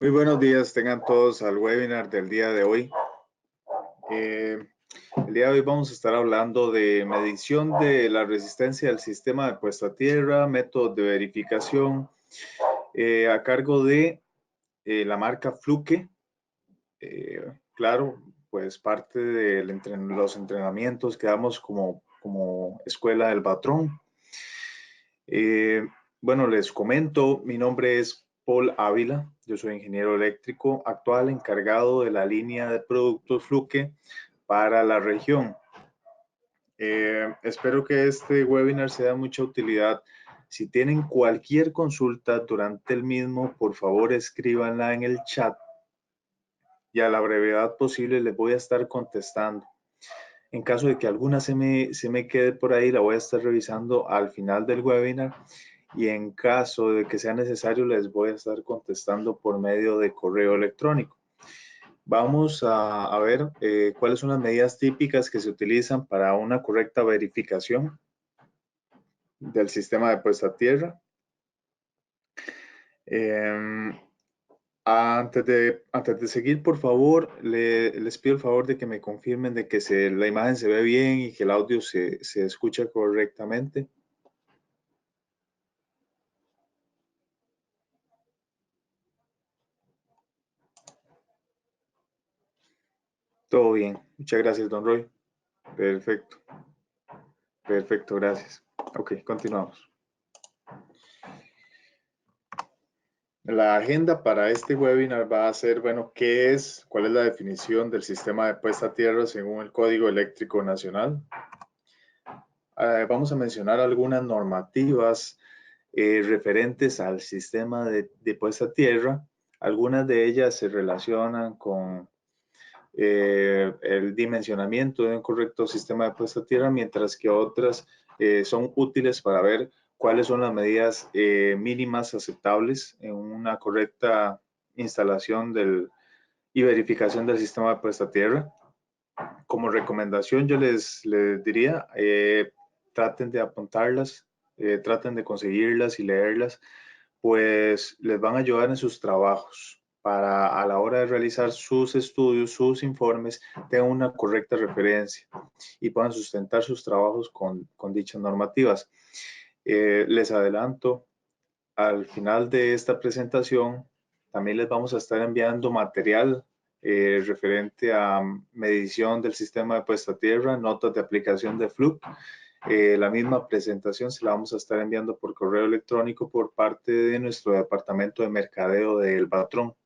Muy buenos días, tengan todos al webinar del día de hoy. El día de hoy vamos a estar hablando de medición de la resistencia del sistema de puesta a tierra, métodos de verificación a cargo de la marca Fluke. Claro, pues parte de los entrenamientos que damos como escuela del patrón. Bueno, les comento, mi nombre es Paul Ávila, yo soy ingeniero eléctrico actual encargado de la línea de productos Fluke para la región. Espero que este webinar sea de mucha utilidad. Si tienen cualquier consulta durante el mismo, por favor escríbanla en el chat y a la brevedad posible les voy a estar contestando. En caso de que alguna se me quede por ahí, la voy a estar revisando al final del webinar. Y en caso de que sea necesario, les voy a estar contestando por medio de correo electrónico. Vamos a ver cuáles son las medidas típicas que se utilizan para una correcta verificación del sistema de puesta a tierra. Antes de seguir, por favor, les pido el favor de que me confirmen de que la imagen se ve bien y que el audio se escucha correctamente. Todo bien. Muchas gracias, don Roy. Perfecto. Perfecto, gracias. Ok, continuamos. La agenda para este webinar va a ser, bueno, ¿cuál es la definición del sistema de puesta a tierra según el Código Eléctrico Nacional? Vamos a mencionar algunas normativas referentes al sistema de puesta a tierra. Algunas de ellas se relacionan con el dimensionamiento de un correcto sistema de puesta a tierra, mientras que otras son útiles para ver cuáles son las medidas mínimas aceptables en una correcta instalación y verificación del sistema de puesta a tierra. Como recomendación yo les diría, traten de apuntarlas, traten de conseguirlas y leerlas, pues les van a ayudar en sus trabajos para a la hora de realizar sus estudios, sus informes, tengan una correcta referencia y puedan sustentar sus trabajos con dichas normativas. Les adelanto, al final de esta presentación también les vamos a estar enviando material referente a medición del sistema de puesta a tierra, notas de aplicación de Fluke. La misma presentación se la vamos a estar enviando por correo electrónico por parte de nuestro departamento de mercadeo del patrón.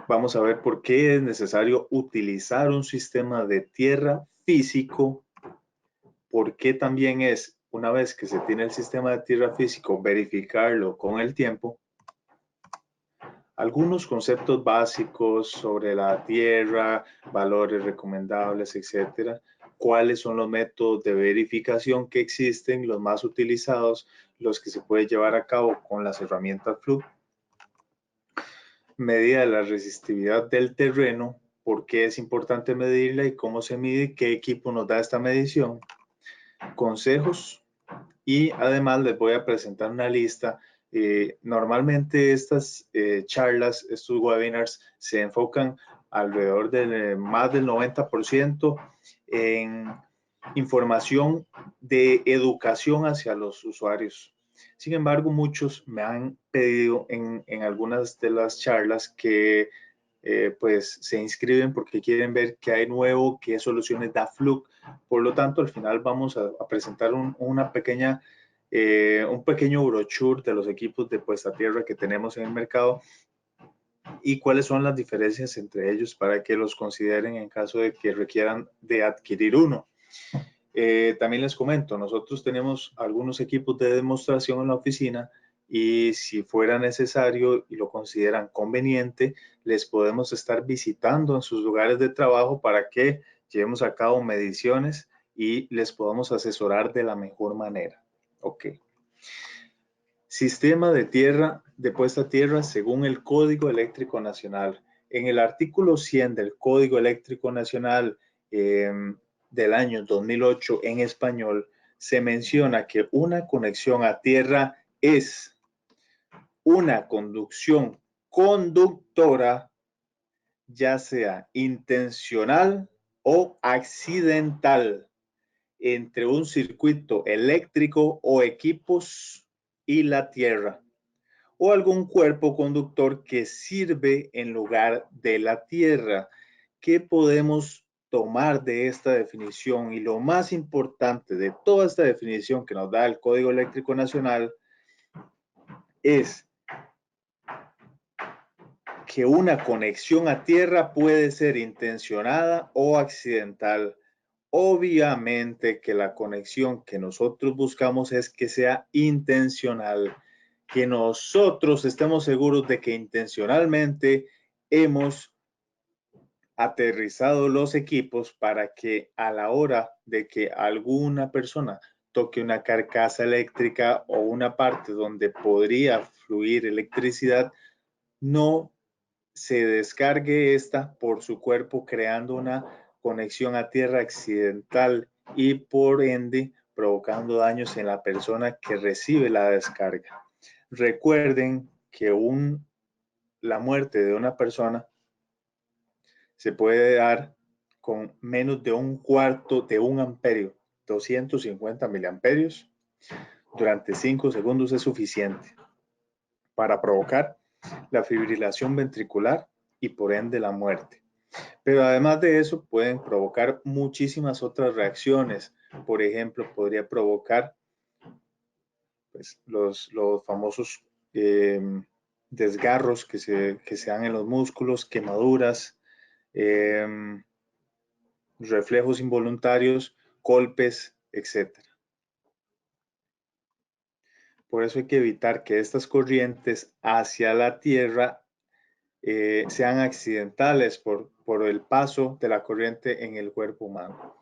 Vamos a ver por qué es necesario utilizar un sistema de tierra físico, por qué también es, una vez que se tiene el sistema de tierra físico, verificarlo con el tiempo. Algunos conceptos básicos sobre la tierra, valores recomendables, etcétera. Cuáles son los métodos de verificación que existen, los más utilizados, los que se puede llevar a cabo con las herramientas Fluke. Medida de la resistividad del terreno, por qué es importante medirla y cómo se mide, qué equipo nos da esta medición. Consejos y además les voy a presentar una lista. Normalmente estas charlas, estos webinars se enfocan alrededor de más del 90% en información de educación hacia los usuarios. Sin embargo, muchos me han pedido en algunas de las charlas que pues se inscriben porque quieren ver qué hay nuevo, qué soluciones da Fluke. Por lo tanto, al final vamos a presentar un pequeño brochure de los equipos de puesta a tierra que tenemos en el mercado y cuáles son las diferencias entre ellos para que los consideren en caso de que requieran de adquirir uno. También les comento, nosotros tenemos algunos equipos de demostración en la oficina y si fuera necesario y lo consideran conveniente, les podemos estar visitando en sus lugares de trabajo para que llevemos a cabo mediciones y les podamos asesorar de la mejor manera. Ok. Sistema de tierra, de puesta a tierra según el Código Eléctrico Nacional. En el artículo 100 del Código Eléctrico Nacional del año 2008 en español, se menciona que una conexión a tierra es una conducción conductora, ya sea intencional o accidental, entre un circuito eléctrico o equipos y la Tierra, o algún cuerpo conductor que sirve en lugar de la Tierra. ¿Qué podemos tomar de esta definición? Y lo más importante de toda esta definición que nos da el Código Eléctrico Nacional es que una conexión a tierra puede ser intencionada o accidental. Obviamente que la conexión que nosotros buscamos es que sea intencional, que nosotros estemos seguros de que intencionalmente hemos aterrizado los equipos para que a la hora de que alguna persona toque una carcasa eléctrica o una parte donde podría fluir electricidad, no se descargue esta por su cuerpo, creando una conexión a tierra accidental y por ende provocando daños en la persona que recibe la descarga. Recuerden que la muerte de una persona se puede dar con menos de un cuarto de un amperio, 250 miliamperios, durante 5 segundos es suficiente para provocar la fibrilación ventricular y por ende la muerte. Pero además de eso pueden provocar muchísimas otras reacciones. Por ejemplo, podría provocar pues, los famosos desgarros que se dan en los músculos, quemaduras, reflejos involuntarios, golpes, etc. Por eso hay que evitar que estas corrientes hacia la Tierra sean accidentales por el paso de la corriente en el cuerpo humano.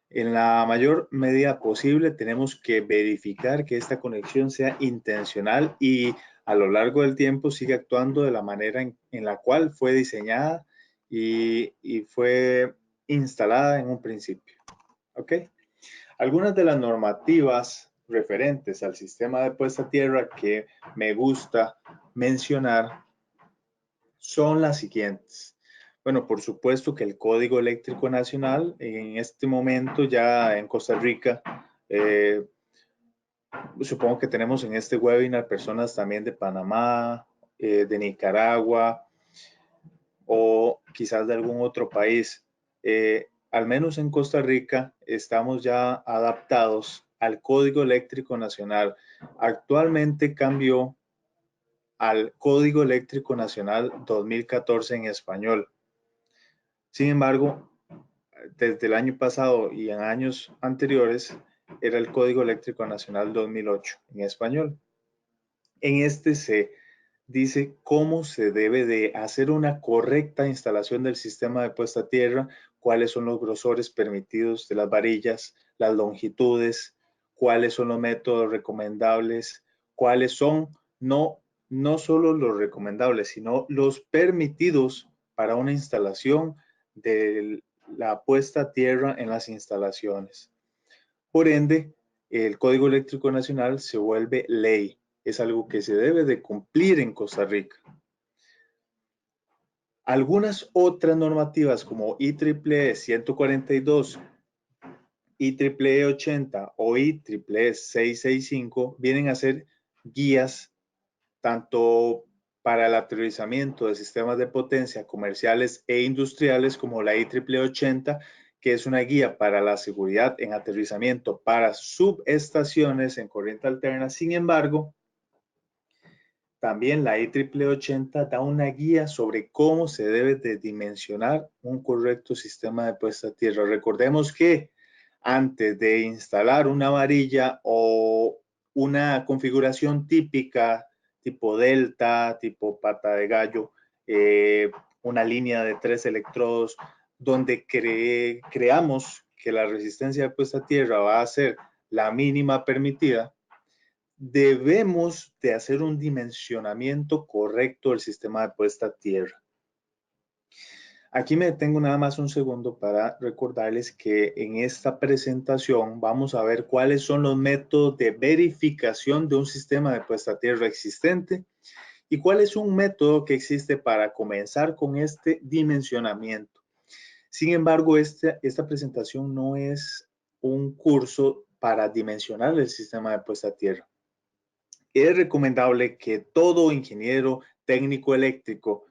En la mayor medida posible tenemos que verificar que esta conexión sea intencional y a lo largo del tiempo siga actuando de la manera en la cual fue diseñada y fue instalada en un principio. ¿Ok? Algunas de las normativas referentes al sistema de puesta a tierra que me gusta mencionar son las siguientes. Bueno, por supuesto que el Código Eléctrico Nacional, en este momento ya en Costa Rica, supongo que tenemos en este webinar personas también de Panamá, de Nicaragua o quizás de algún otro país. Al menos en Costa Rica estamos ya adaptados al Código Eléctrico Nacional. Actualmente cambió al Código Eléctrico Nacional 2014 en español. Sin embargo, desde el año pasado y en años anteriores era el Código Eléctrico Nacional 2008 en español. En este se dice cómo se debe de hacer una correcta instalación del sistema de puesta a tierra, cuáles son los grosores permitidos de las varillas, las longitudes, cuáles son los métodos recomendables, cuáles son no solo los recomendables, sino los permitidos para una instalación de la puesta a tierra en las instalaciones. Por ende, el Código Eléctrico Nacional se vuelve ley. Es algo que se debe de cumplir en Costa Rica. Algunas otras normativas como IEEE 142, IEEE 80 o IEEE 665 vienen a ser guías tanto para el aterrizamiento de sistemas de potencia comerciales e industriales como la IEEE 80, que es una guía para la seguridad en aterrizamiento para subestaciones en corriente alterna. Sin embargo, también la IEEE 80 da una guía sobre cómo se debe de dimensionar un correcto sistema de puesta a tierra. Recordemos que antes de instalar una varilla o una configuración típica, tipo delta, tipo pata de gallo, una línea de 3 electrodos, donde creamos que la resistencia de puesta a tierra va a ser la mínima permitida, debemos de hacer un dimensionamiento correcto del sistema de puesta a tierra. Aquí me detengo nada más un segundo para recordarles que en esta presentación vamos a ver cuáles son los métodos de verificación de un sistema de puesta a tierra existente ¿Y cuál es un método que existe para comenzar con este dimensionamiento? Sin embargo, esta presentación no es un curso para dimensionar el sistema de puesta a tierra. Es recomendable que todo ingeniero técnico eléctrico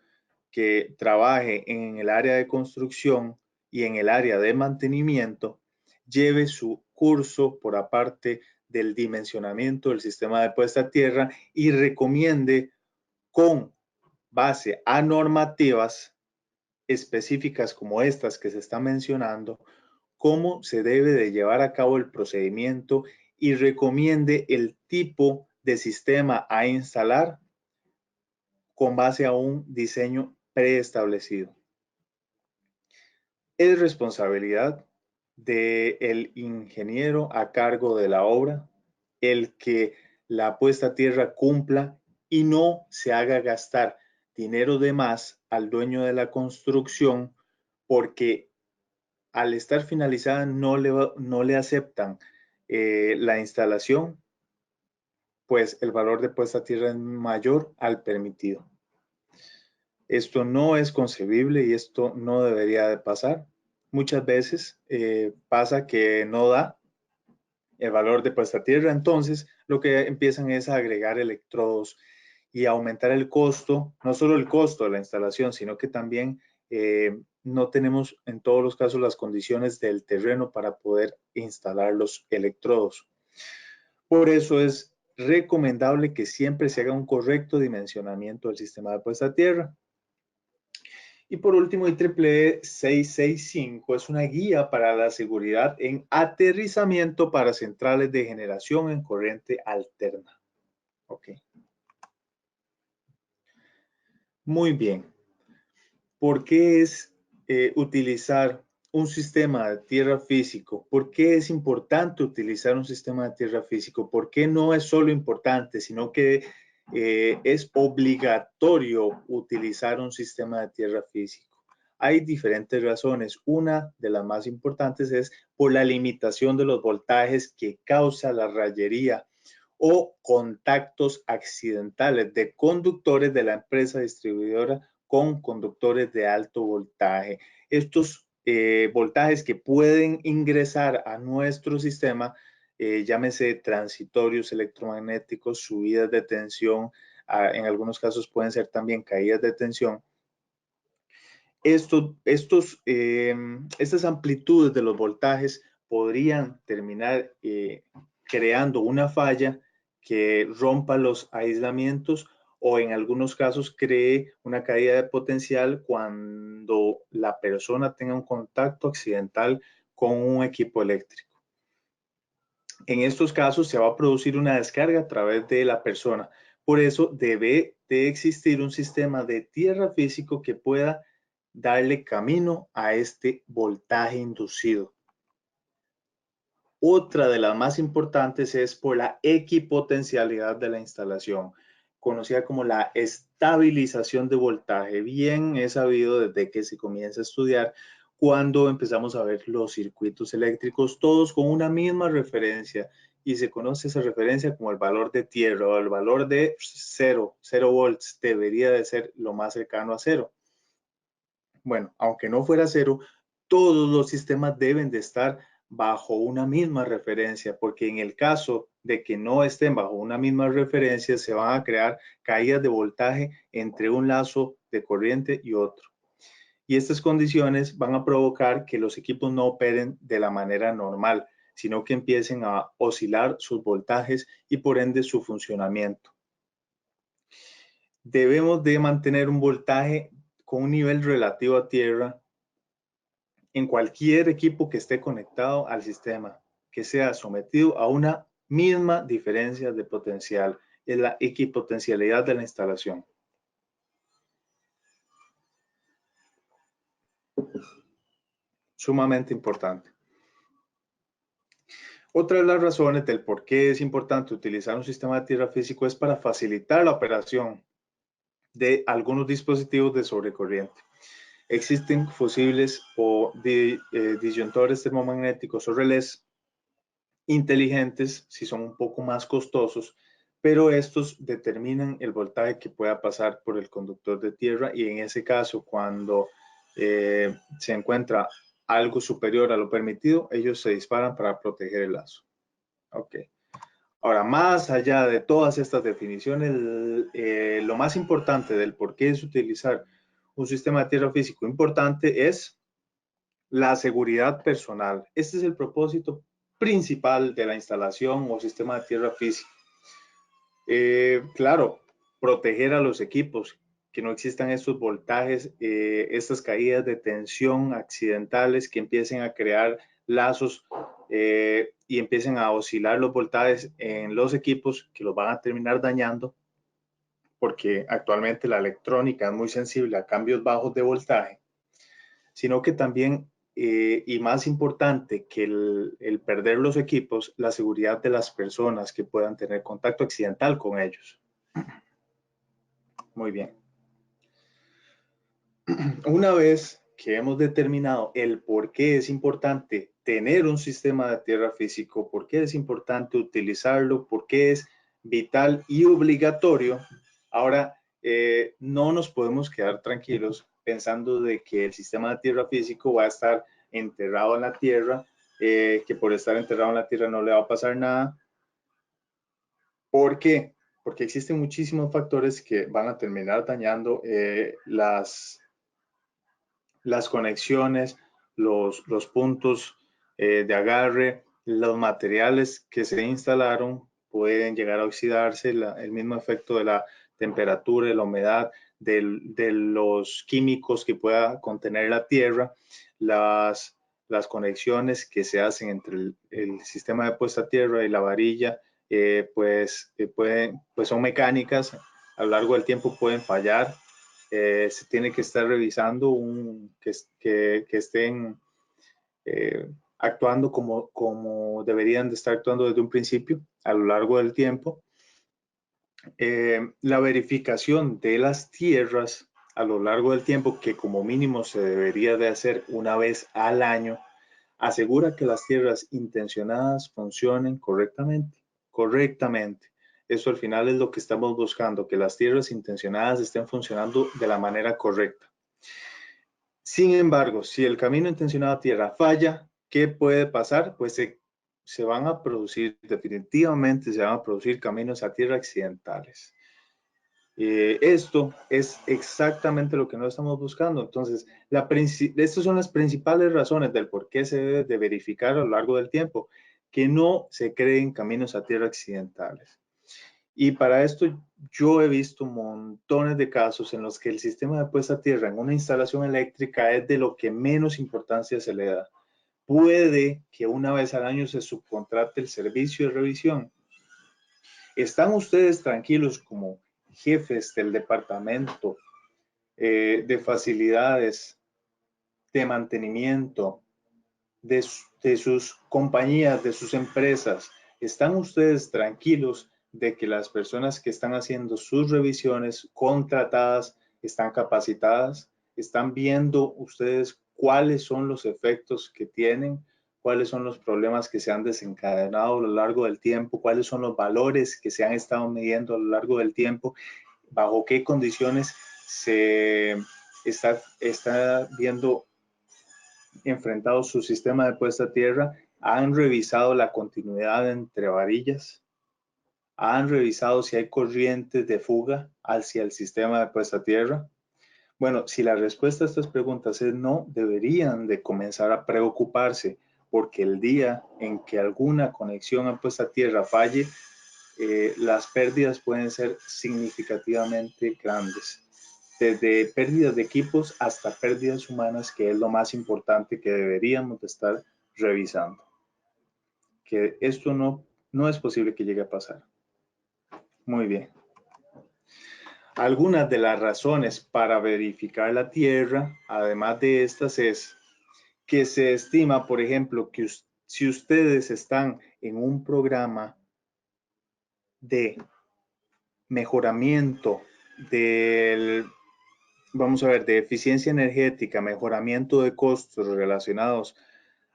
que trabaje en el área de construcción y en el área de mantenimiento lleve su curso por aparte del dimensionamiento del sistema de puesta a tierra y recomiende con base a normativas específicas como estas que se están mencionando, cómo se debe de llevar a cabo el procedimiento y recomiende el tipo de sistema a instalar con base a un diseño preestablecido. Es responsabilidad del ingeniero a cargo de la obra el que la puesta a tierra cumpla y no se haga gastar dinero de más al dueño de la construcción porque al estar finalizada no le aceptan la instalación, pues el valor de puesta a tierra es mayor al permitido. Esto no es concebible y esto no debería de pasar. Muchas veces pasa que no da el valor de puesta a tierra, entonces lo que empiezan es a agregar electrodos y aumentar el costo, no solo el costo de la instalación, sino que también no tenemos en todos los casos las condiciones del terreno para poder instalar los electrodos. Por eso es recomendable que siempre se haga un correcto dimensionamiento del sistema de puesta a tierra. Y por último, IEEE 665 es una guía para la seguridad en aterrizamiento para centrales de generación en corriente alterna. Ok. Muy bien. ¿Por qué es utilizar un sistema de tierra físico? ¿Por qué es importante utilizar un sistema de tierra físico? ¿Por qué no es solo importante, sino que es obligatorio utilizar un sistema de tierra físico? Hay diferentes razones. Una de las más importantes es por la limitación de los voltajes que causa la rayería o contactos accidentales de conductores de la empresa distribuidora con conductores de alto voltaje. Estos voltajes que pueden ingresar a nuestro sistema, llámese transitorios electromagnéticos, subidas de tensión, en algunos casos pueden ser también caídas de tensión. Estas amplitudes de los voltajes podrían terminar creando una falla que rompa los aislamientos o en algunos casos cree una caída de potencial cuando la persona tenga un contacto accidental con un equipo eléctrico. En estos casos se va a producir una descarga a través de la persona. Por eso debe de existir un sistema de tierra físico que pueda darle camino a este voltaje inducido. Otra de las más importantes es por la equipotencialidad de la instalación, conocida como la estabilización de voltaje. Bien es sabido desde que se comienza a estudiar cuando empezamos a ver los circuitos eléctricos, todos con una misma referencia, y se conoce esa referencia como el valor de tierra o el valor de 0 volts, debería de ser lo más cercano a 0. Bueno, aunque no fuera 0, todos los sistemas deben de estar bajo una misma referencia, porque en el caso de que no estén bajo una misma referencia, se van a crear caídas de voltaje entre un lazo de corriente y otro. Y estas condiciones van a provocar que los equipos no operen de la manera normal, sino que empiecen a oscilar sus voltajes y por ende su funcionamiento. Debemos de mantener un voltaje con un nivel relativo a tierra en cualquier equipo que esté conectado al sistema, que sea sometido a una misma diferencia de potencial, es la equipotencialidad de la instalación. Sumamente importante. Otra de las razones del por qué es importante utilizar un sistema de tierra físico es para facilitar la operación de algunos dispositivos de sobrecorriente. Existen fusibles o disyuntores termomagnéticos o relés inteligentes, si son un poco más costosos, pero estos determinan el voltaje que pueda pasar por el conductor de tierra, y en ese caso, cuando se encuentra algo superior a lo permitido, ellos se disparan para proteger el lazo. Ok. Ahora, más allá de todas estas definiciones, lo más importante del por qué es utilizar un sistema de tierra físico importante es la seguridad personal. Este es el propósito principal de la instalación o sistema de tierra física. Claro, proteger a los equipos, que no existan estos voltajes, estas caídas de tensión accidentales que empiecen a crear lazos y empiecen a oscilar los voltajes en los equipos, que los van a terminar dañando, porque actualmente la electrónica es muy sensible a cambios bajos de voltaje, sino que también, y más importante que el perder los equipos, la seguridad de las personas que puedan tener contacto accidental con ellos. Muy bien. Una vez que hemos determinado el por qué es importante tener un sistema de tierra físico, por qué es importante utilizarlo, por qué es vital y obligatorio, ahora no nos podemos quedar tranquilos pensando de que el sistema de tierra físico va a estar enterrado en la tierra, que por estar enterrado en la tierra no le va a pasar nada. ¿Por qué? Porque existen muchísimos factores que van a terminar dañando las conexiones, los puntos de agarre, los materiales que se instalaron pueden llegar a oxidarse, el mismo efecto de la temperatura, de la humedad, de los químicos que pueda contener la tierra, las conexiones que se hacen entre el sistema de puesta a tierra y la varilla, pues son mecánicas, a lo largo del tiempo pueden fallar. Se tiene que estar revisando que estén actuando como deberían de estar actuando desde un principio a lo largo del tiempo. La verificación de las tierras a lo largo del tiempo, que como mínimo se debería de hacer una vez al año, asegura que las tierras intencionadas funcionen correctamente. Eso al final es lo que estamos buscando, que las tierras intencionadas estén funcionando de la manera correcta. Sin embargo, si el camino intencionado a tierra falla, ¿qué puede pasar? Pues se van a producir, definitivamente se van a producir caminos a tierra accidentales. Esto es exactamente lo que no estamos buscando. Entonces, estas son las principales razones del por qué se debe de verificar a lo largo del tiempo, que no se creen caminos a tierra accidentales. Y para esto yo he visto montones de casos en los que el sistema de puesta a tierra en una instalación eléctrica es de lo que menos importancia se le da. Puede que una vez al año se subcontrate el servicio de revisión. ¿Están ustedes tranquilos como jefes del departamento de facilidades, de mantenimiento, de sus compañías, de sus empresas? ¿Están ustedes tranquilos de que las personas que están haciendo sus revisiones contratadas están capacitadas? ¿Están viendo ustedes cuáles son los efectos que tienen? ¿Cuáles son los problemas que se han desencadenado a lo largo del tiempo? ¿Cuáles son los valores que se han estado midiendo a lo largo del tiempo? ¿Bajo qué condiciones se está viendo enfrentado su sistema de puesta a tierra? ¿Han revisado la continuidad entre varillas? ¿Han revisado si hay corrientes de fuga hacia el sistema de puesta a tierra? Bueno, si la respuesta a estas preguntas es no, deberían de comenzar a preocuparse, porque el día en que alguna conexión a puesta a tierra falle, las pérdidas pueden ser significativamente grandes. Desde pérdidas de equipos hasta pérdidas humanas, que es lo más importante que deberíamos de estar revisando. Que esto no es posible que llegue a pasar. Muy bien. Algunas de las razones para verificar la tierra, además de estas, es que se estima, por ejemplo, que si ustedes están en un programa de mejoramiento vamos a ver, de eficiencia energética, mejoramiento de costos relacionados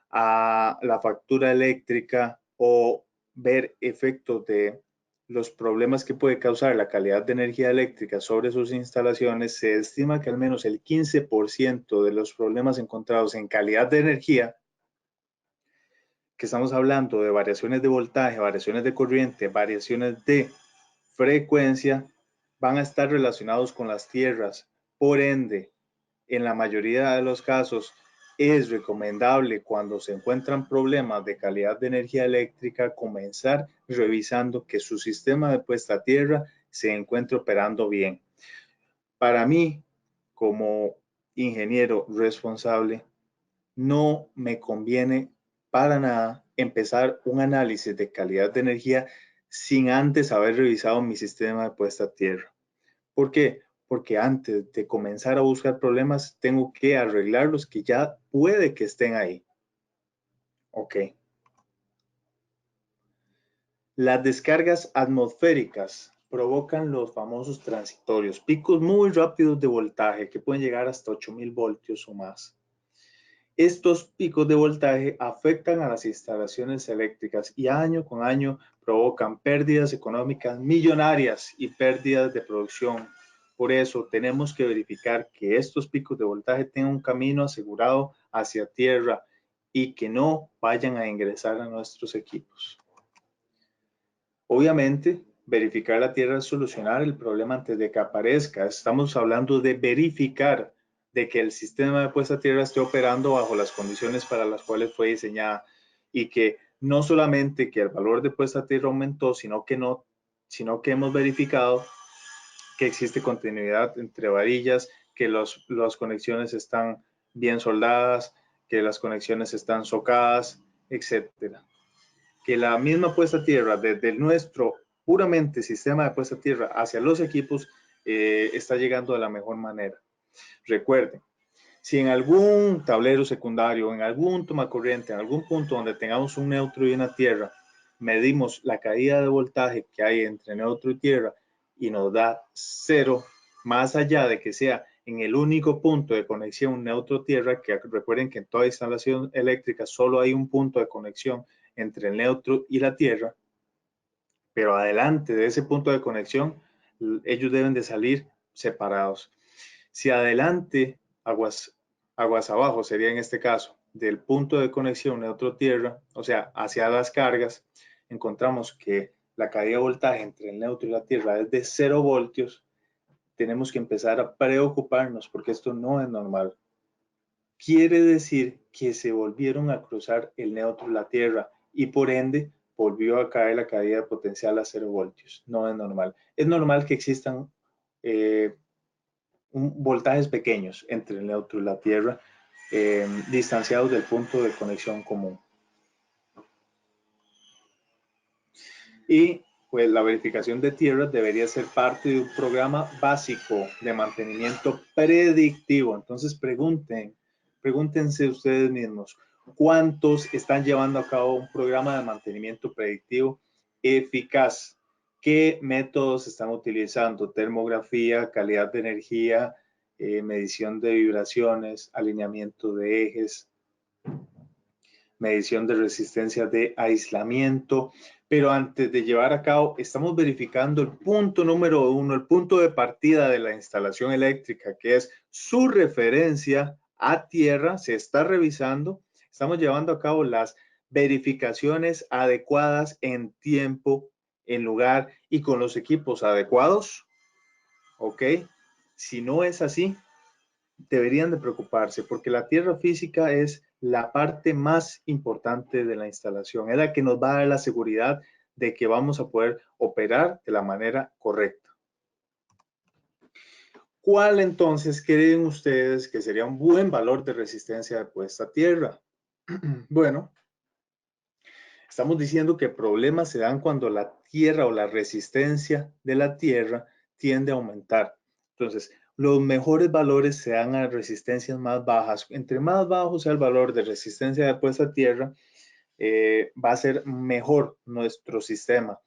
a la factura eléctrica o ver efectos de los problemas que puede causar la calidad de energía eléctrica sobre sus instalaciones, se estima que al menos el 15% de los problemas encontrados en calidad de energía, que estamos hablando de variaciones de voltaje, variaciones de corriente, variaciones de frecuencia, van a estar relacionados con las tierras. Por ende, en la mayoría de los casos, es recomendable cuando se encuentran problemas de calidad de energía eléctrica comenzar revisando que su sistema de puesta a tierra se encuentre operando bien. Para mí, como ingeniero responsable, no me conviene para nada empezar un análisis de calidad de energía sin antes haber revisado mi sistema de puesta a tierra. ¿Por qué? Porque antes de comenzar a buscar problemas, tengo que arreglar los que ya puede que estén ahí. Ok. Las descargas atmosféricas provocan los famosos transitorios, picos muy rápidos de voltaje que pueden llegar hasta 8000 voltios o más. Estos picos de voltaje afectan a las instalaciones eléctricas y año con año provocan pérdidas económicas millonarias y pérdidas de producción. Por eso tenemos que verificar que estos picos de voltaje tengan un camino asegurado hacia tierra y que no vayan a ingresar a nuestros equipos. Obviamente, verificar la tierra es solucionar el problema antes de que aparezca. Estamos hablando de verificar de que el sistema de puesta a tierra esté operando bajo las condiciones para las cuales fue diseñada y que no solamente que el valor de puesta a tierra aumentó, sino que hemos verificado que existe continuidad entre varillas, que las conexiones están bien soldadas, que las conexiones están socadas, etcétera. Que la misma puesta a tierra desde nuestro puramente sistema de puesta a tierra hacia los equipos está llegando de la mejor manera. Recuerden, si en algún tablero secundario, en algún tomacorriente, en algún punto donde tengamos un neutro y una tierra, medimos la caída de voltaje que hay entre neutro y tierra y nos da 0, más allá de que sea en el único punto de conexión neutro-tierra, que recuerden que en toda instalación eléctrica solo hay un punto de conexión entre el neutro y la tierra, pero adelante de ese punto de conexión, ellos deben de salir separados. Si adelante, aguas abajo sería en este caso, del punto de conexión neutro-tierra, o sea, hacia las cargas, encontramos que la caída de voltaje entre el neutro y la tierra es de 0 voltios, tenemos que empezar a preocuparnos porque esto no es normal. Quiere decir que se volvieron a cruzar el neutro y la tierra y por ende volvió a caer la caída de potencial a 0 voltios. No es normal. Es normal que existan voltajes pequeños entre el neutro y la tierra, distanciados del punto de conexión común. Y pues la verificación de tierras debería ser parte de un programa básico de mantenimiento predictivo. Entonces pregúntense ustedes mismos, ¿cuántos están llevando a cabo un programa de mantenimiento predictivo eficaz? ¿Qué métodos están utilizando? Termografía, calidad de energía, medición de vibraciones, alineamiento de ejes, medición de resistencia de aislamiento. Pero antes de llevar a cabo, estamos verificando el punto número 1, el punto de partida de la instalación eléctrica, que es su referencia a tierra. Se está revisando, estamos llevando a cabo las verificaciones adecuadas en tiempo, en lugar y con los equipos adecuados. ¿Ok? Si no es así, deberían de preocuparse porque la tierra física es la parte más importante de la instalación, es la que nos va a dar la seguridad de que vamos a poder operar de la manera correcta. ¿Cuál entonces creen ustedes que sería un buen valor de resistencia de puesta a tierra? Bueno, estamos diciendo que problemas se dan cuando la tierra o la resistencia de la tierra tiende a aumentar. Entonces, los mejores valores se dan a resistencias más bajas. Entre más bajo sea el valor de resistencia de puesta a tierra, va a ser mejor nuestro sistema.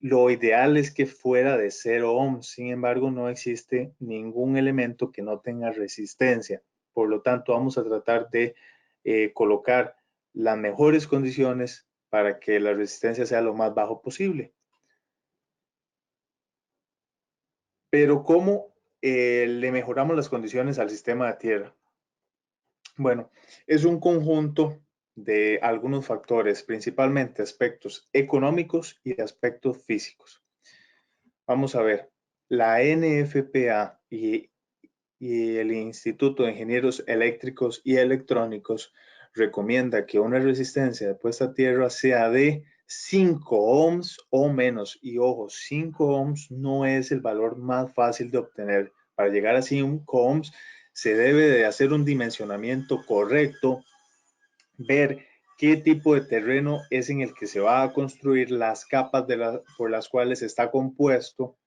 Lo ideal es que fuera de 0 ohms. Sin embargo, no existe ningún elemento que no tenga resistencia. Por lo tanto, vamos a tratar de colocar las mejores condiciones para que la resistencia sea lo más bajo posible. Pero ¿cómo le mejoramos las condiciones al sistema de tierra? Bueno, es un conjunto de algunos factores, principalmente aspectos económicos y aspectos físicos. Vamos a ver, la NFPA y el Instituto de Ingenieros Eléctricos y Electrónicos recomienda que una resistencia de puesta a tierra sea de 5 ohms o menos. Y ojo, 5 ohms no es el valor más fácil de obtener. Para llegar a 5 ohms se debe de hacer un dimensionamiento correcto, ver qué tipo de terreno es en el que se va a construir, las capas por las cuales está compuesto,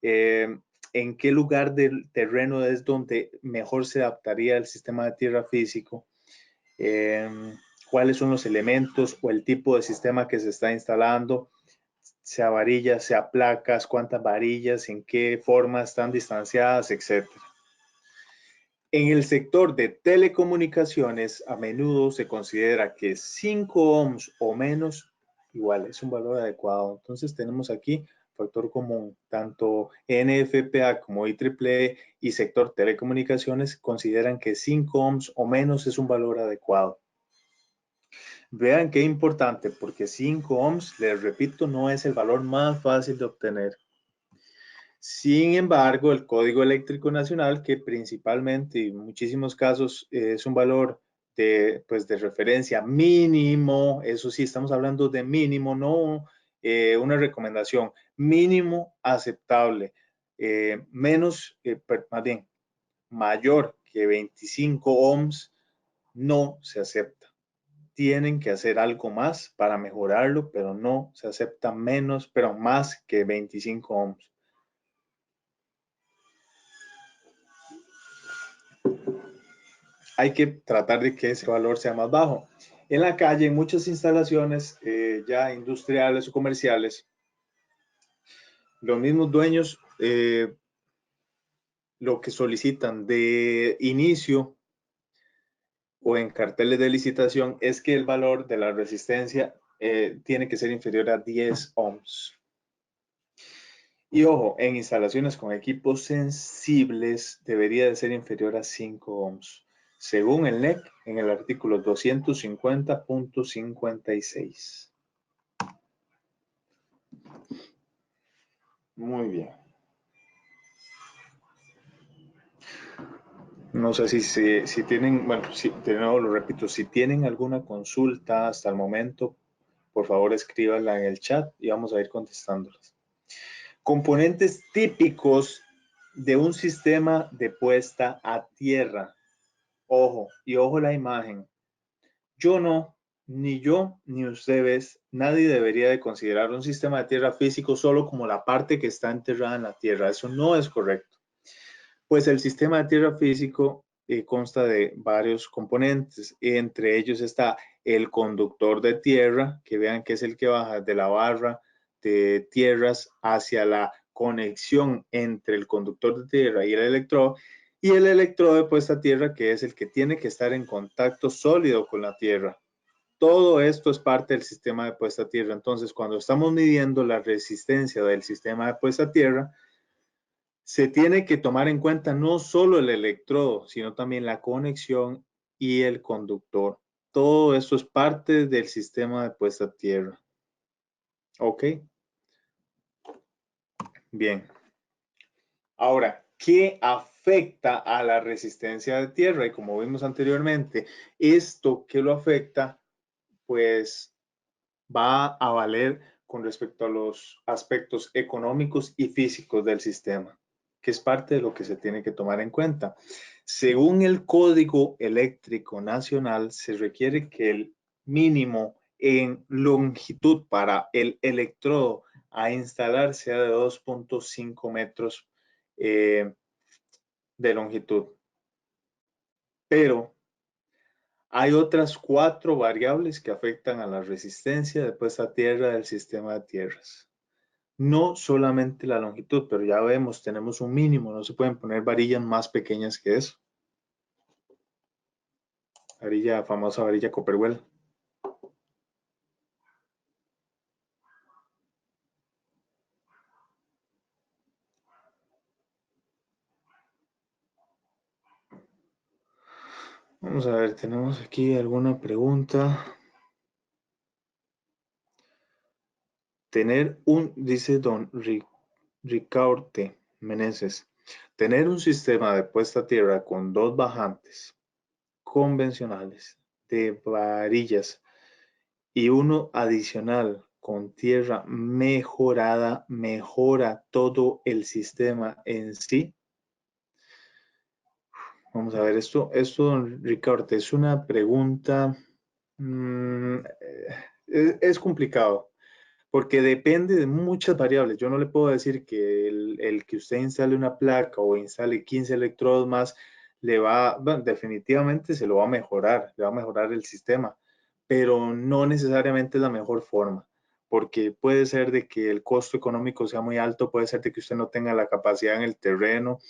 eh, en qué lugar del terreno es donde mejor se adaptaría el sistema de tierra físico, eh, cuáles son los elementos o el tipo de sistema que se está instalando, sea varillas, sea placas, cuántas varillas, en qué forma están distanciadas, etc. En el sector de telecomunicaciones, a menudo se considera que 5 ohms o menos igual es un valor adecuado. Entonces tenemos aquí factor común, tanto NFPA como IEEE y sector telecomunicaciones consideran que 5 ohms o menos es un valor adecuado. Vean qué importante, porque 5 ohms, les repito, no es el valor más fácil de obtener. Sin embargo, el Código Eléctrico Nacional, que principalmente y en muchísimos casos es un valor pues de referencia mínimo, eso sí, estamos hablando de mínimo, no una recomendación, mínimo aceptable, menos, más bien, mayor que 25 ohms, no se acepta. Tienen que hacer algo más para mejorarlo, pero no se acepta menos, pero más que 25 ohms. Hay que tratar de que ese valor sea más bajo. En la calle, en muchas instalaciones ya industriales o comerciales, los mismos dueños lo que solicitan de inicio o en carteles de licitación es que el valor de la resistencia tiene que ser inferior a 10 ohms. Y ojo, en instalaciones con equipos sensibles debería de ser inferior a 5 ohms, según el NEC en el artículo 250.56. Muy bien. No sé si tienen, bueno, de nuevo lo repito, si tienen alguna consulta hasta el momento, por favor escríbanla en el chat y vamos a ir contestándolas. Componentes típicos de un sistema de puesta a tierra. Ojo, y ojo la imagen. Yo no, ni yo, ni ustedes, nadie debería de considerar un sistema de tierra físico solo como la parte que está enterrada en la tierra. Eso no es correcto. Pues el sistema de tierra físico consta de varios componentes. Entre ellos está el conductor de tierra, que vean que es el que baja de la barra de tierras hacia la conexión entre el conductor de tierra y el electrodo. Y el electrodo de puesta a tierra, que es el que tiene que estar en contacto sólido con la tierra. Todo esto es parte del sistema de puesta a tierra. Entonces, cuando estamos midiendo la resistencia del sistema de puesta a tierra, se tiene que tomar en cuenta no solo el electrodo, sino también la conexión y el conductor. Todo esto es parte del sistema de puesta a tierra. ¿Ok? Bien. Ahora, ¿qué afecta a la resistencia de tierra? Y como vimos anteriormente, esto que lo afecta, pues va a valer con respecto a los aspectos económicos y físicos del sistema, que es parte de lo que se tiene que tomar en cuenta. Según el Código Eléctrico Nacional, se requiere que el mínimo en longitud para el electrodo a instalar sea de 2.5 metros de longitud. Pero hay otras 4 variables que afectan a la resistencia de puesta a tierra del sistema de tierras. No solamente la longitud, pero ya vemos, tenemos un mínimo, no se pueden poner varillas más pequeñas que eso. Varilla, famosa varilla Copperwell. Vamos a ver, tenemos aquí alguna pregunta. Dice don Ricaurte Meneses, tener un sistema de puesta a tierra con dos bajantes convencionales de varillas y uno adicional con tierra mejorada, ¿mejora todo el sistema en sí? Vamos a ver, don Ricardo, es una pregunta, es complicado, porque depende de muchas variables. Yo no le puedo decir que el que usted instale una placa o instale 15 electrodos más, bueno, definitivamente se lo va a mejorar, le va a mejorar el sistema, pero no necesariamente es la mejor forma, porque puede ser de que el costo económico sea muy alto, puede ser de que usted no tenga la capacidad en el terreno,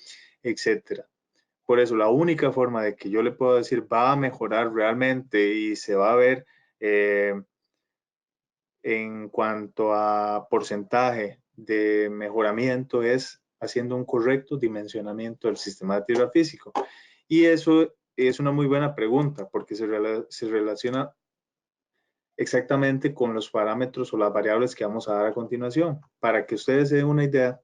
etcétera. Por eso, la única forma de que yo le puedo decir va a mejorar realmente y se va a ver en cuanto a porcentaje de mejoramiento es haciendo un correcto dimensionamiento del sistema de tierra físico. Y eso es una muy buena pregunta porque se relaciona exactamente con los parámetros o las variables que vamos a dar a continuación. Para que ustedes se den una idea,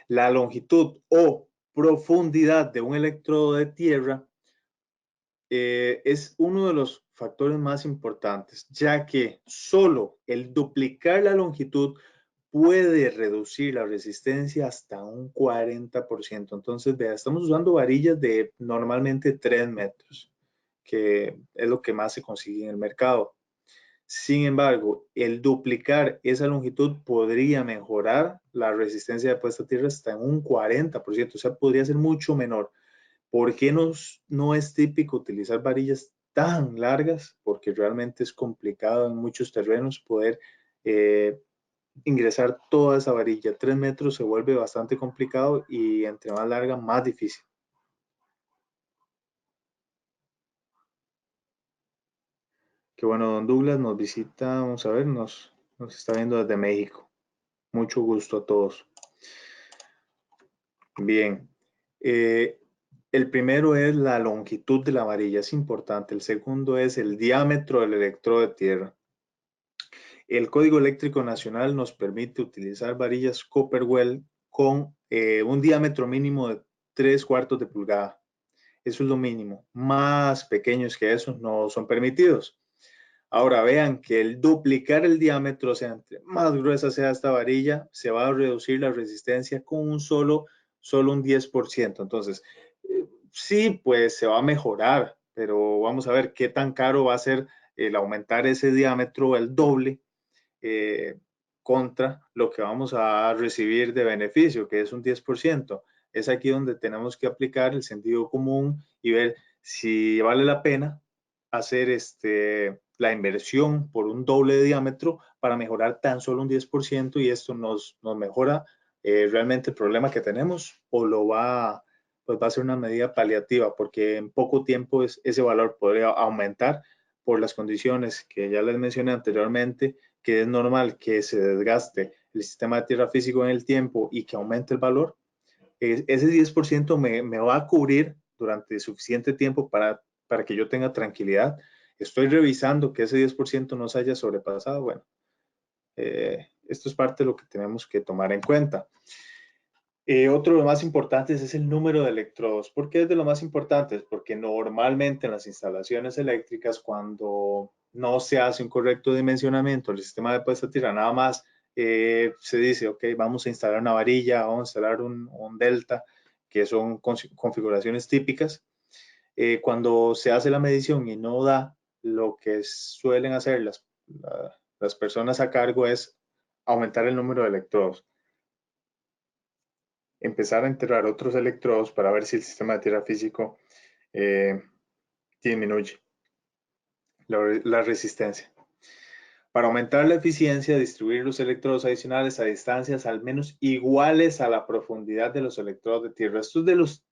la longitud o profundidad de un electrodo de tierra es uno de los factores más importantes, ya que solo el duplicar la longitud puede reducir la resistencia hasta un 40%. Entonces, vea, estamos usando varillas de normalmente 3 metros, que es lo que más se consigue en el mercado. Sin embargo, el duplicar esa longitud podría mejorar la resistencia de puesta a tierra hasta en un 40%, o sea, podría ser mucho menor. ¿Por qué no es típico utilizar varillas tan largas? Porque realmente es complicado en muchos terrenos poder ingresar toda esa varilla. 3 metros se vuelve bastante complicado y entre más larga, más difícil. Qué bueno, don Douglas nos visita, vamos a ver, nos está viendo desde México. Mucho gusto a todos. Bien. Eh, el primero es la longitud de la varilla, es importante. El segundo es el diámetro del electrodo de tierra. El Código Eléctrico Nacional nos permite utilizar varillas Copperwell con un diámetro mínimo de 3/4 de pulgada. Eso es lo mínimo. Más pequeños que eso no son permitidos. Ahora vean que el duplicar el diámetro, o sea, entre más gruesa sea esta varilla, se va a reducir la resistencia con solo un 10%. Entonces, sí, pues se va a mejorar, pero vamos a ver qué tan caro va a ser el aumentar ese diámetro el doble eh, contra lo que vamos a recibir de beneficio, que es un 10%. Es aquí donde tenemos que aplicar el sentido común y ver si vale la pena hacer la inversión por un doble de diámetro para mejorar tan solo un 10% y esto nos mejora realmente el problema que tenemos o pues va a ser una medida paliativa porque en poco tiempo ese valor podría aumentar por las condiciones que ya les mencioné anteriormente, que es normal que se desgaste el sistema de tierra físico en el tiempo y que aumente el valor. Ese 10% me va a cubrir durante suficiente tiempo para que yo tenga tranquilidad. Estoy revisando que ese 10% no se haya sobrepasado. Bueno, esto es parte de lo que tenemos que tomar en cuenta. Otro de los más importantes es el número de electrodos. ¿Por qué es de lo más importante? Porque normalmente en las instalaciones eléctricas, cuando no se hace un correcto dimensionamiento del sistema de puesta a tierra, nada más se dice, ok, vamos a instalar una varilla, vamos a instalar un delta, que son configuraciones típicas. Cuando se hace la medición y no da, lo que suelen hacer las personas a cargo es aumentar el número de electrodos, empezar a enterrar otros electrodos para ver si el sistema de tierra físico eh, disminuye la resistencia. Para aumentar la eficiencia, distribuir los electrodos adicionales a distancias al menos iguales a la profundidad de los electrodos de tierra. Estos de los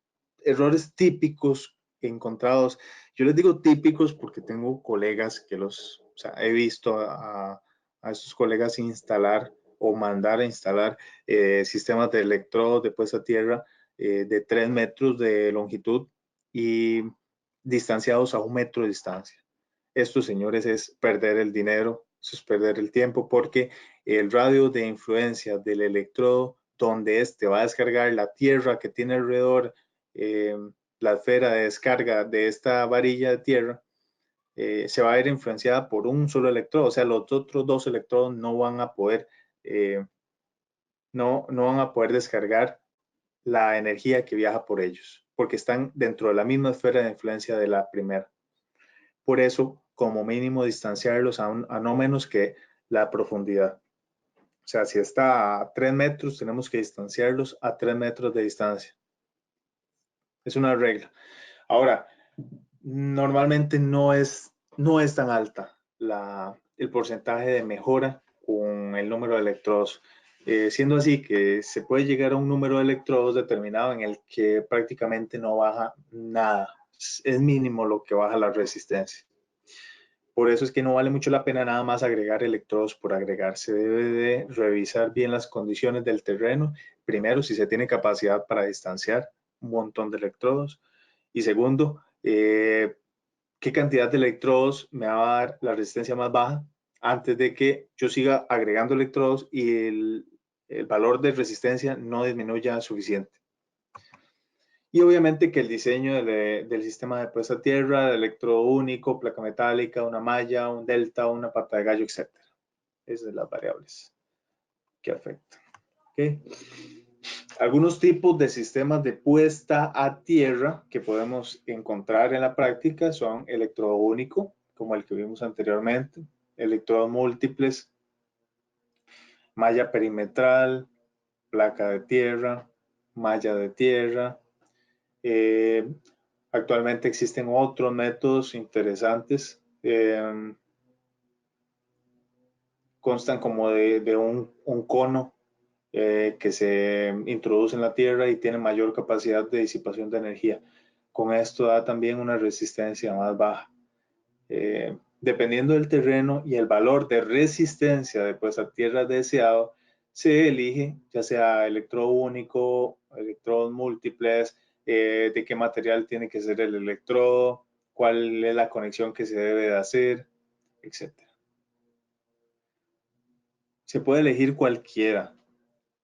errores típicos encontrados. Yo les digo típicos porque tengo colegas o sea, he visto a estos colegas instalar o mandar a instalar sistemas de electrodos de puesta a tierra de 3 metros de longitud y distanciados a 1 metro de distancia. Esto, señores, es perder el dinero, eso es perder el tiempo, porque el radio de influencia del electrodo, donde este va a descargar la tierra que tiene alrededor, la esfera de descarga de esta varilla de tierra, se va a ver influenciada por un solo electrodo. O sea, los otros 2 electrodos no van a poder, no van a poder descargar la energía que viaja por ellos, porque están dentro de la misma esfera de influencia de la primera. Por eso, como mínimo, distanciarlos a no menos que la profundidad. O sea, si está a 3 metros, tenemos que distanciarlos a 3 metros de distancia. Es una regla. Ahora, normalmente no es tan alta el porcentaje de mejora con el número de electrodos. Siendo así que se puede llegar a un número de electrodos determinado en el que prácticamente no baja nada. Es mínimo lo que baja la resistencia. Por eso es que no vale mucho la pena nada más agregar electrodos por agregar. Se debe de revisar bien las condiciones del terreno. Primero, si se tiene capacidad para distanciar un montón de electrodos. Y segundo, qué cantidad de electrodos me va a dar la resistencia más baja antes de que yo siga agregando electrodos y el valor de resistencia no disminuya suficiente. Y obviamente que el diseño del sistema de puesta a tierra, de electrodo único, placa metálica, una malla, un delta, una pata de gallo, etc. Esas son las variables que afectan. ¿Okay? Algunos tipos de sistemas de puesta a tierra que podemos encontrar en la práctica son electrodo único, como el que vimos anteriormente, electrodos múltiples, malla perimetral, placa de tierra, malla de tierra. Actualmente existen otros métodos interesantes. Constan como de un cono que se introduce en la tierra y tiene mayor capacidad de disipación de energía. Con esto da también una resistencia más baja. Dependiendo del terreno y el valor de resistencia de puesta a tierra deseado, se elige ya sea electrodo único, electrodos múltiples, de qué material tiene que ser el electrodo, cuál es la conexión que se debe de hacer, etc. Se puede elegir cualquiera.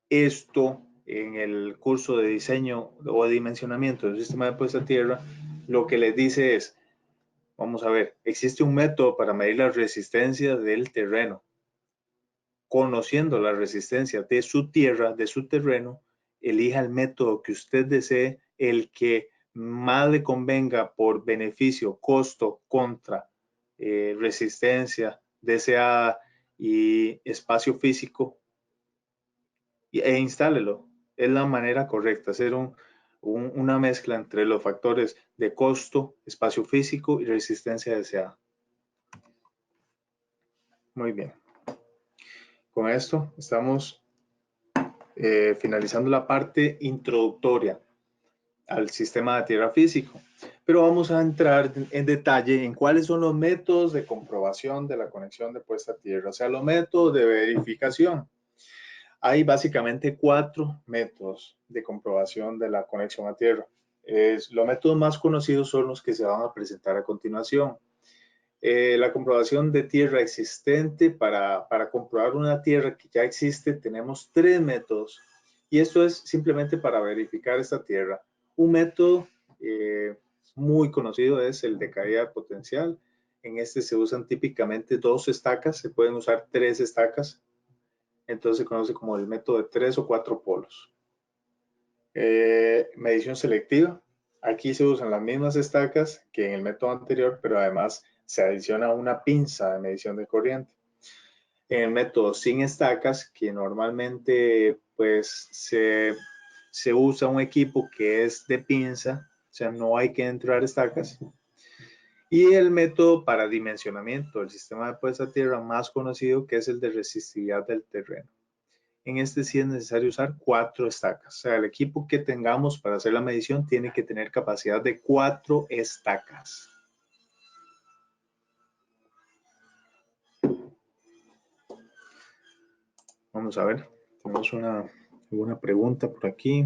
Esto en el curso de diseño o de dimensionamiento del sistema de puesta a tierra, lo que les dice es, vamos a ver, existe un método para medir la resistencia del terreno. Conociendo la resistencia de su tierra, de su terreno, elija el método que usted desee, el que más le convenga por beneficio, costo contra resistencia deseada y espacio físico, e instálelo. Es la manera correcta, hacer una mezcla entre los factores de costo, espacio físico y resistencia deseada. Muy bien. Con esto estamos finalizando la parte introductoria al sistema de tierra físico. Pero vamos a entrar en detalle en cuáles son los métodos de comprobación de la conexión de puesta a tierra, o sea, los métodos de verificación. Hay básicamente 4 métodos de comprobación de la conexión a tierra. Los métodos más conocidos son los que se van a presentar a continuación. La comprobación de tierra existente. Para comprobar una tierra que ya existe, tenemos 3 métodos. Y esto es simplemente para verificar esta tierra. Un método muy conocido es el de caída potencial. En este se usan típicamente 2 estacas, se pueden usar 3 estacas. Entonces se conoce como el método de 3 o 4 polos. Medición selectiva. Aquí se usan las mismas estacas que en el método anterior, pero además se adiciona una pinza de medición de corriente. En el método sin estacas, que normalmente pues se usa un equipo que es de pinza, o sea, no hay que entrar estacas. Y el método para dimensionamiento del sistema de puesta a tierra más conocido, que es el de resistividad del terreno. En este sí es necesario usar 4 estacas. O sea, el equipo que tengamos para hacer la medición tiene que tener capacidad de 4 estacas. Vamos a ver, tenemos alguna pregunta por aquí.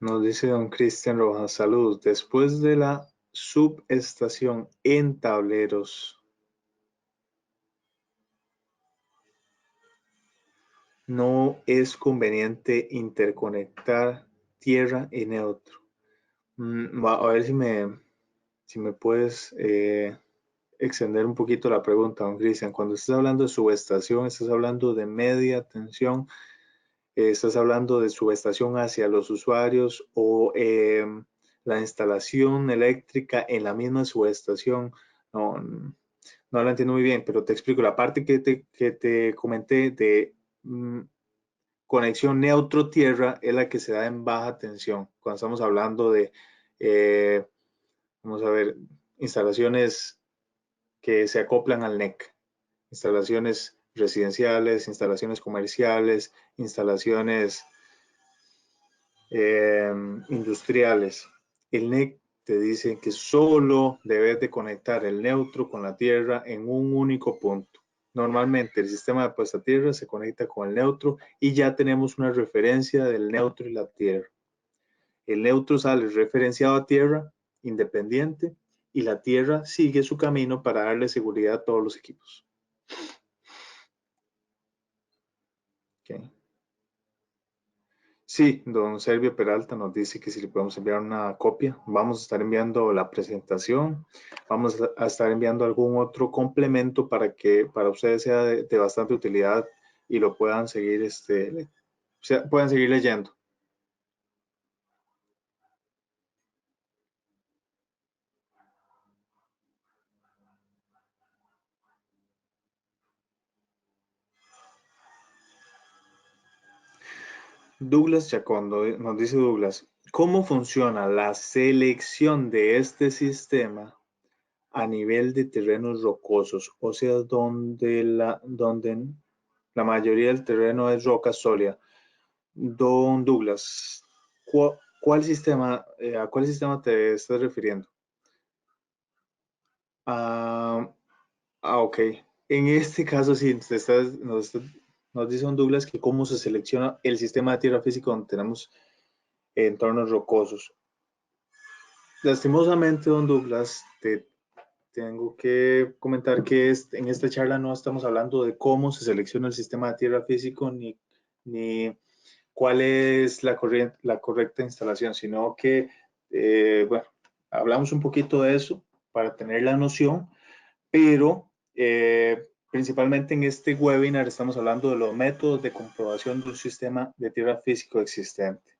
Nos dice don Cristian Rojas, saludos. Después de la subestación en tableros, no es conveniente interconectar tierra y neutro. A ver si me puedes extender un poquito la pregunta, don Cristian. Cuando estás hablando de subestación, estás hablando de media tensión, estás hablando de subestación hacia los usuarios o la instalación eléctrica en la misma subestación. No, no la entiendo muy bien, pero te explico. La parte que te comenté de conexión neutro-tierra es la que se da en baja tensión. Cuando estamos hablando de, vamos a ver, instalaciones que se acoplan al NEC, instalaciones residenciales, instalaciones comerciales, instalaciones industriales. El NEC te dice que solo debes de conectar el neutro con la tierra en un único punto. Normalmente el sistema de puesta a tierra se conecta con el neutro y ya tenemos una referencia del neutro y la tierra. El neutro sale referenciado a tierra independiente y la tierra sigue su camino para darle seguridad a todos los equipos. Okay. Sí, don Servio Peralta nos dice que si le podemos enviar una copia. Vamos a estar enviando la presentación, vamos a estar enviando algún otro complemento para que para ustedes sea de bastante utilidad y lo puedan seguir, puedan seguir leyendo. Douglas Chacondo nos dice Douglas, ¿cómo funciona la selección de este sistema a nivel de terrenos rocosos? O sea, donde la mayoría del terreno es roca sólida. Don Douglas, ¿cuál sistema, ¿a cuál sistema te estás refiriendo? Ah, ok. En este caso, sí, nos dice don Douglas que cómo se selecciona el sistema de tierra física donde tenemos entornos rocosos. Lastimosamente, don Douglas, te tengo que comentar que en esta charla no estamos hablando de cómo se selecciona el sistema de tierra físico ni cuál es la correcta instalación, sino que, bueno, hablamos un poquito de eso para tener la noción, pero principalmente en este webinar estamos hablando de los métodos de comprobación de un sistema de tierra físico existente.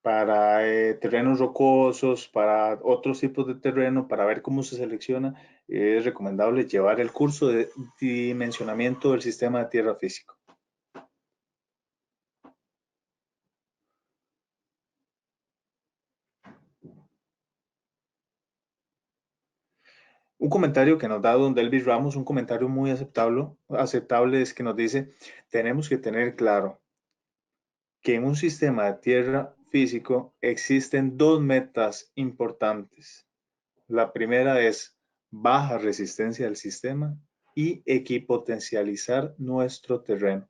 Para terrenos rocosos, para otros tipos de terreno, para ver cómo se selecciona, es recomendable llevar el curso de dimensionamiento del sistema de tierra físico. Un comentario que nos da don Delvis Ramos, un comentario muy aceptable es que nos dice, tenemos que tener claro que en un sistema de tierra físico existen dos metas importantes. La primera es baja resistencia del sistema y equipotencializar nuestro terreno.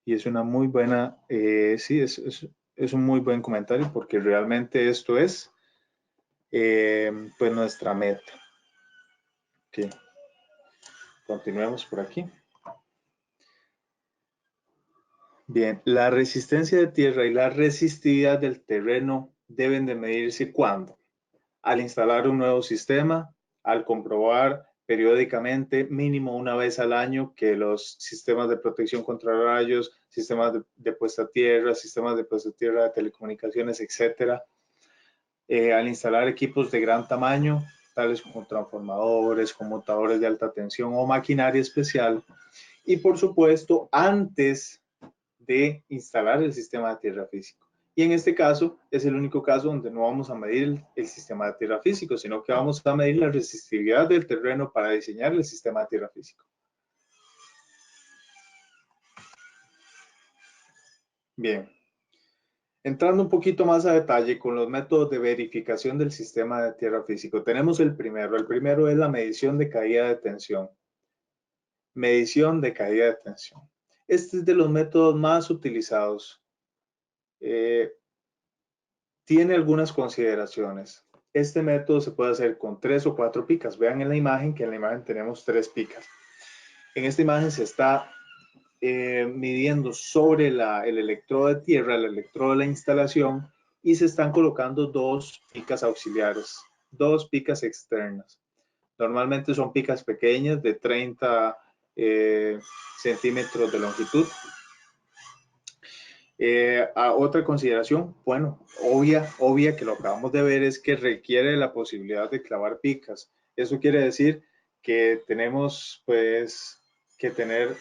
Y es una muy buena, sí, es un muy buen comentario porque realmente esto es pues nuestra meta. Okay. Continuemos por aquí. Bien, la resistencia de tierra y la resistividad del terreno deben de medirse ¿cuándo? Al instalar un nuevo sistema, al comprobar periódicamente, mínimo una vez al año, que los sistemas de protección contra rayos, sistemas de puesta a tierra, sistemas de puesta a tierra de telecomunicaciones, etcétera, al instalar equipos de gran tamaño, tales como transformadores, conmutadores de alta tensión o maquinaria especial, y por supuesto, antes de instalar el sistema de tierra físico. Y en este caso es el único caso donde no vamos a medir el sistema de tierra físico, sino que vamos a medir la resistividad del terreno para diseñar el sistema de tierra físico. Bien, entrando un poquito más a detalle con los métodos de verificación del sistema de tierra físico, tenemos el primero. El primero es la medición de caída de tensión. Medición de caída de tensión. Este es de los métodos más utilizados tiene algunas consideraciones. Este método se puede hacer con 3 o 4 picas. Vean en la imagen que en la imagen tenemos 3 picas. En esta imagen se está midiendo sobre el electrodo de tierra, el electrodo de la instalación, y se están colocando 2 picas auxiliares, 2 picas externas. Normalmente son picas pequeñas de 30 centímetros de longitud. Otra consideración, bueno, obvia que lo acabamos de ver, es que requiere la posibilidad de clavar picas. Eso quiere decir que tenemos pues que tener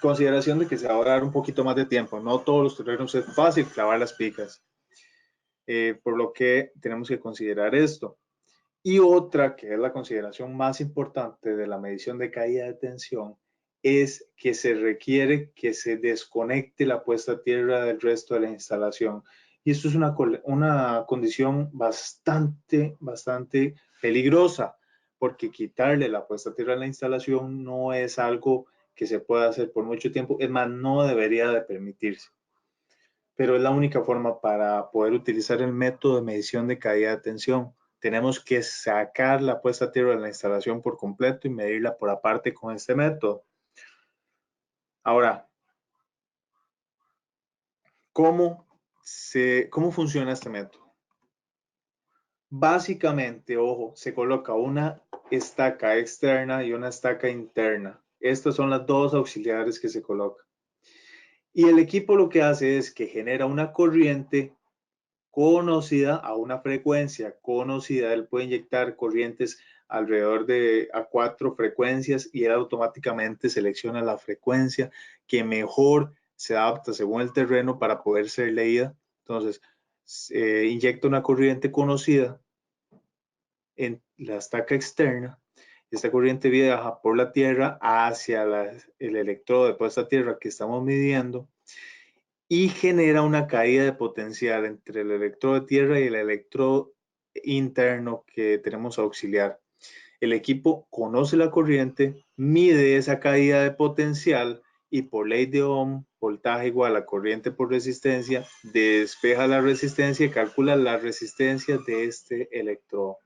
consideración de que se va a ahorrar un poquito más de tiempo. No todos los terrenos es fácil clavar las picas, por lo que tenemos que considerar esto. Y otra, que es la consideración más importante de la medición de caída de tensión, es que se requiere que se desconecte la puesta a tierra del resto de la instalación. Y esto es una condición bastante peligrosa, porque quitarle la puesta a tierra a la instalación no es algo que se pueda hacer por mucho tiempo. Es más, no debería de permitirse. Pero es la única forma para poder utilizar el método de medición de caída de tensión. Tenemos que sacar la puesta a tierra de la instalación por completo y medirla por aparte con este método. Ahora, ¿cómo funciona este método? Básicamente, ojo, se coloca una estaca externa y una estaca interna. Estas son las dos auxiliares que se colocan. Y el equipo lo que hace es que genera una corriente conocida a una frecuencia conocida. Él puede inyectar corrientes alrededor de 4 frecuencias y él automáticamente selecciona la frecuencia que mejor se adapta según el terreno para poder ser leída. Entonces, inyecta una corriente conocida en la estaca externa. Esta corriente viaja por la tierra hacia el electrodo de puesta a tierra que estamos midiendo y genera una caída de potencial entre el electrodo de tierra y el electrodo interno que tenemos auxiliar. El equipo conoce la corriente, mide esa caída de potencial y por ley de Ohm, voltaje igual a corriente por resistencia, despeja la resistencia y calcula la resistencia de este electrodo.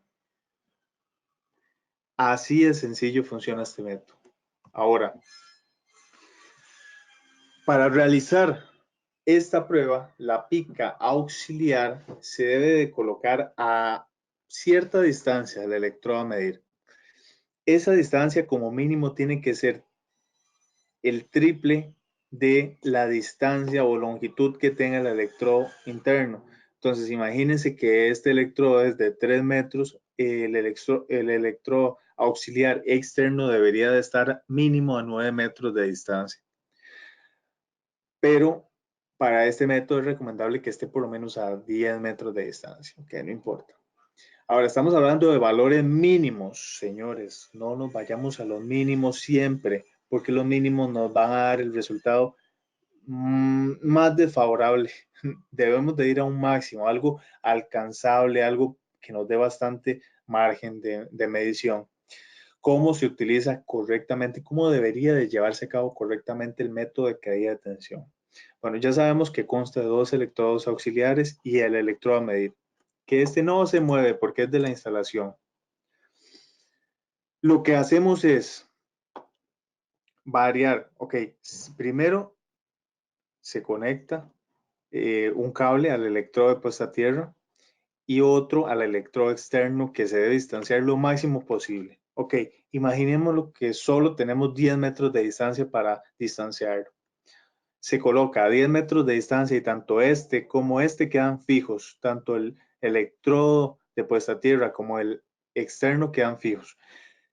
Así de sencillo funciona este método. Ahora, para realizar esta prueba, la pica auxiliar se debe de colocar a cierta distancia del electrodo a medir. Esa distancia como mínimo tiene que ser el triple de la distancia o longitud que tenga el electrodo interno. Entonces, imagínense que este electrodo es de 3 metros, el electrodo auxiliar externo debería de estar mínimo a 9 metros de distancia. Pero para este método es recomendable que esté por lo menos a 10 metros de distancia, ok, no importa. Ahora estamos hablando de valores mínimos, señores, no nos vayamos a los mínimos siempre, porque los mínimos nos van a dar el resultado más desfavorable. Debemos de ir a un máximo, algo alcanzable, algo que nos dé bastante margen de medición. ¿Cómo se utiliza correctamente? ¿Cómo debería de llevarse a cabo correctamente el método de caída de tensión? Bueno, ya sabemos que consta de 2 electrodos auxiliares y el electrodo a medir. Que este no se mueve porque es de la instalación. Lo que hacemos es variar. Ok, primero se conecta un cable al electrodo de puesta a tierra y otro al electrodo externo que se debe distanciar lo máximo posible. Ok, imaginémoslo que solo tenemos 10 metros de distancia para distanciarlo. Se coloca a 10 metros de distancia y tanto este como este quedan fijos, tanto el electrodo de puesta a tierra como el externo quedan fijos.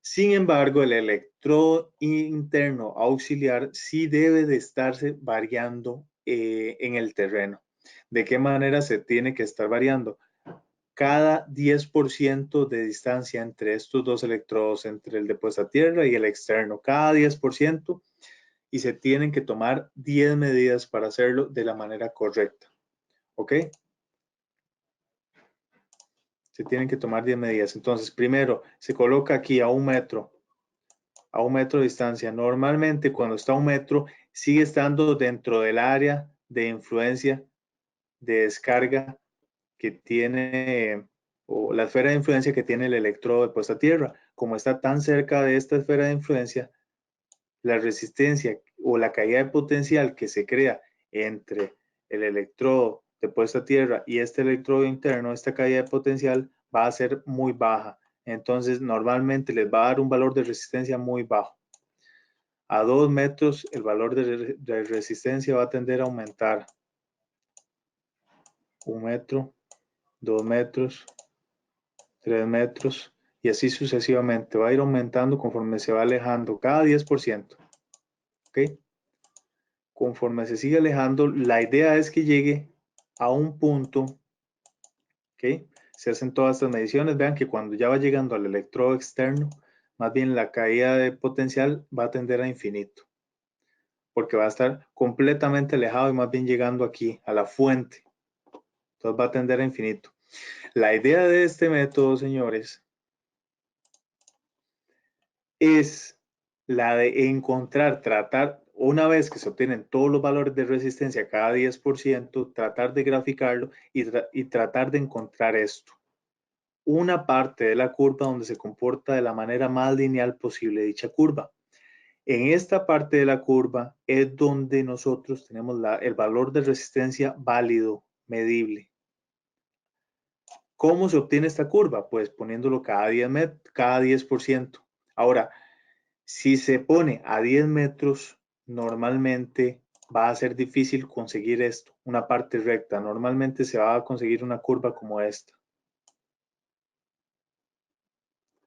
Sin embargo, el electrodo interno auxiliar sí debe de estarse variando en el terreno. ¿De qué manera se tiene que estar variando? Cada 10% de distancia entre estos dos electrodos, entre el de puesta a tierra y el externo, cada 10%, y se tienen que tomar 10 medidas para hacerlo de la manera correcta. ¿Ok? Se tienen que tomar 10 medidas. Entonces, primero, se coloca aquí a 1 metro de distancia. Normalmente, cuando está a 1 metro, sigue estando dentro del área de influencia de descarga que tiene, o la esfera de influencia que tiene el electrodo de puesta a tierra. Como está tan cerca de esta esfera de influencia, la resistencia o la caída de potencial que se crea entre el electrodo de puesta a tierra y este electrodo interno, esta caída de potencial va a ser muy baja. Entonces, normalmente les va a dar un valor de resistencia muy bajo. A 2 metros, el valor de resistencia va a tender a aumentar. 1 metro, 2 metros, 3 metros, y así sucesivamente. Va a ir aumentando conforme se va alejando, cada 10%. ¿Ok? Conforme se sigue alejando, la idea es que llegue a un punto, ¿ok? Se hacen todas estas mediciones, vean que cuando ya va llegando al electrodo externo, más bien la caída de potencial va a tender a infinito, porque va a estar completamente alejado y más bien llegando aquí, a la fuente. Entonces va a tender a infinito. La idea de este método, señores, es la de encontrar, tratar, una vez que se obtienen todos los valores de resistencia cada 10%, tratar de graficarlo y tratar de encontrar esto. Una parte de la curva donde se comporta de la manera más lineal posible dicha curva. En esta parte de la curva es donde nosotros tenemos el valor de resistencia válido, medible. ¿Cómo se obtiene esta curva? Pues poniéndolo cada 10%. Ahora, si se pone a 10 metros, normalmente va a ser difícil conseguir esto, una parte recta. Normalmente se va a conseguir una curva como esta.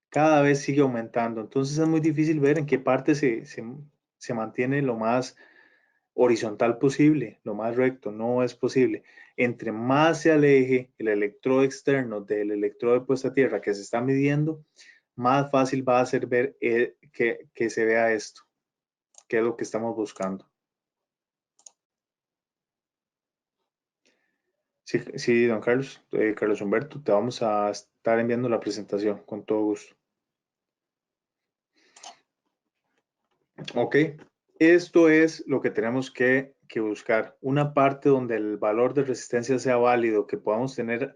Cada vez sigue aumentando, entonces es muy difícil ver en qué parte se mantiene lo más horizontal posible, lo más recto, no es posible. Entre más se aleje el electrodo externo del electrodo de puesta a tierra que se está midiendo, más fácil va a ser ver que se vea esto, que es lo que estamos buscando. Sí, sí, don Carlos, Carlos Humberto, te vamos a estar enviando la presentación con todo gusto. Ok, esto es lo que tenemos que buscar. Una parte donde el valor de resistencia sea válido, que podamos tener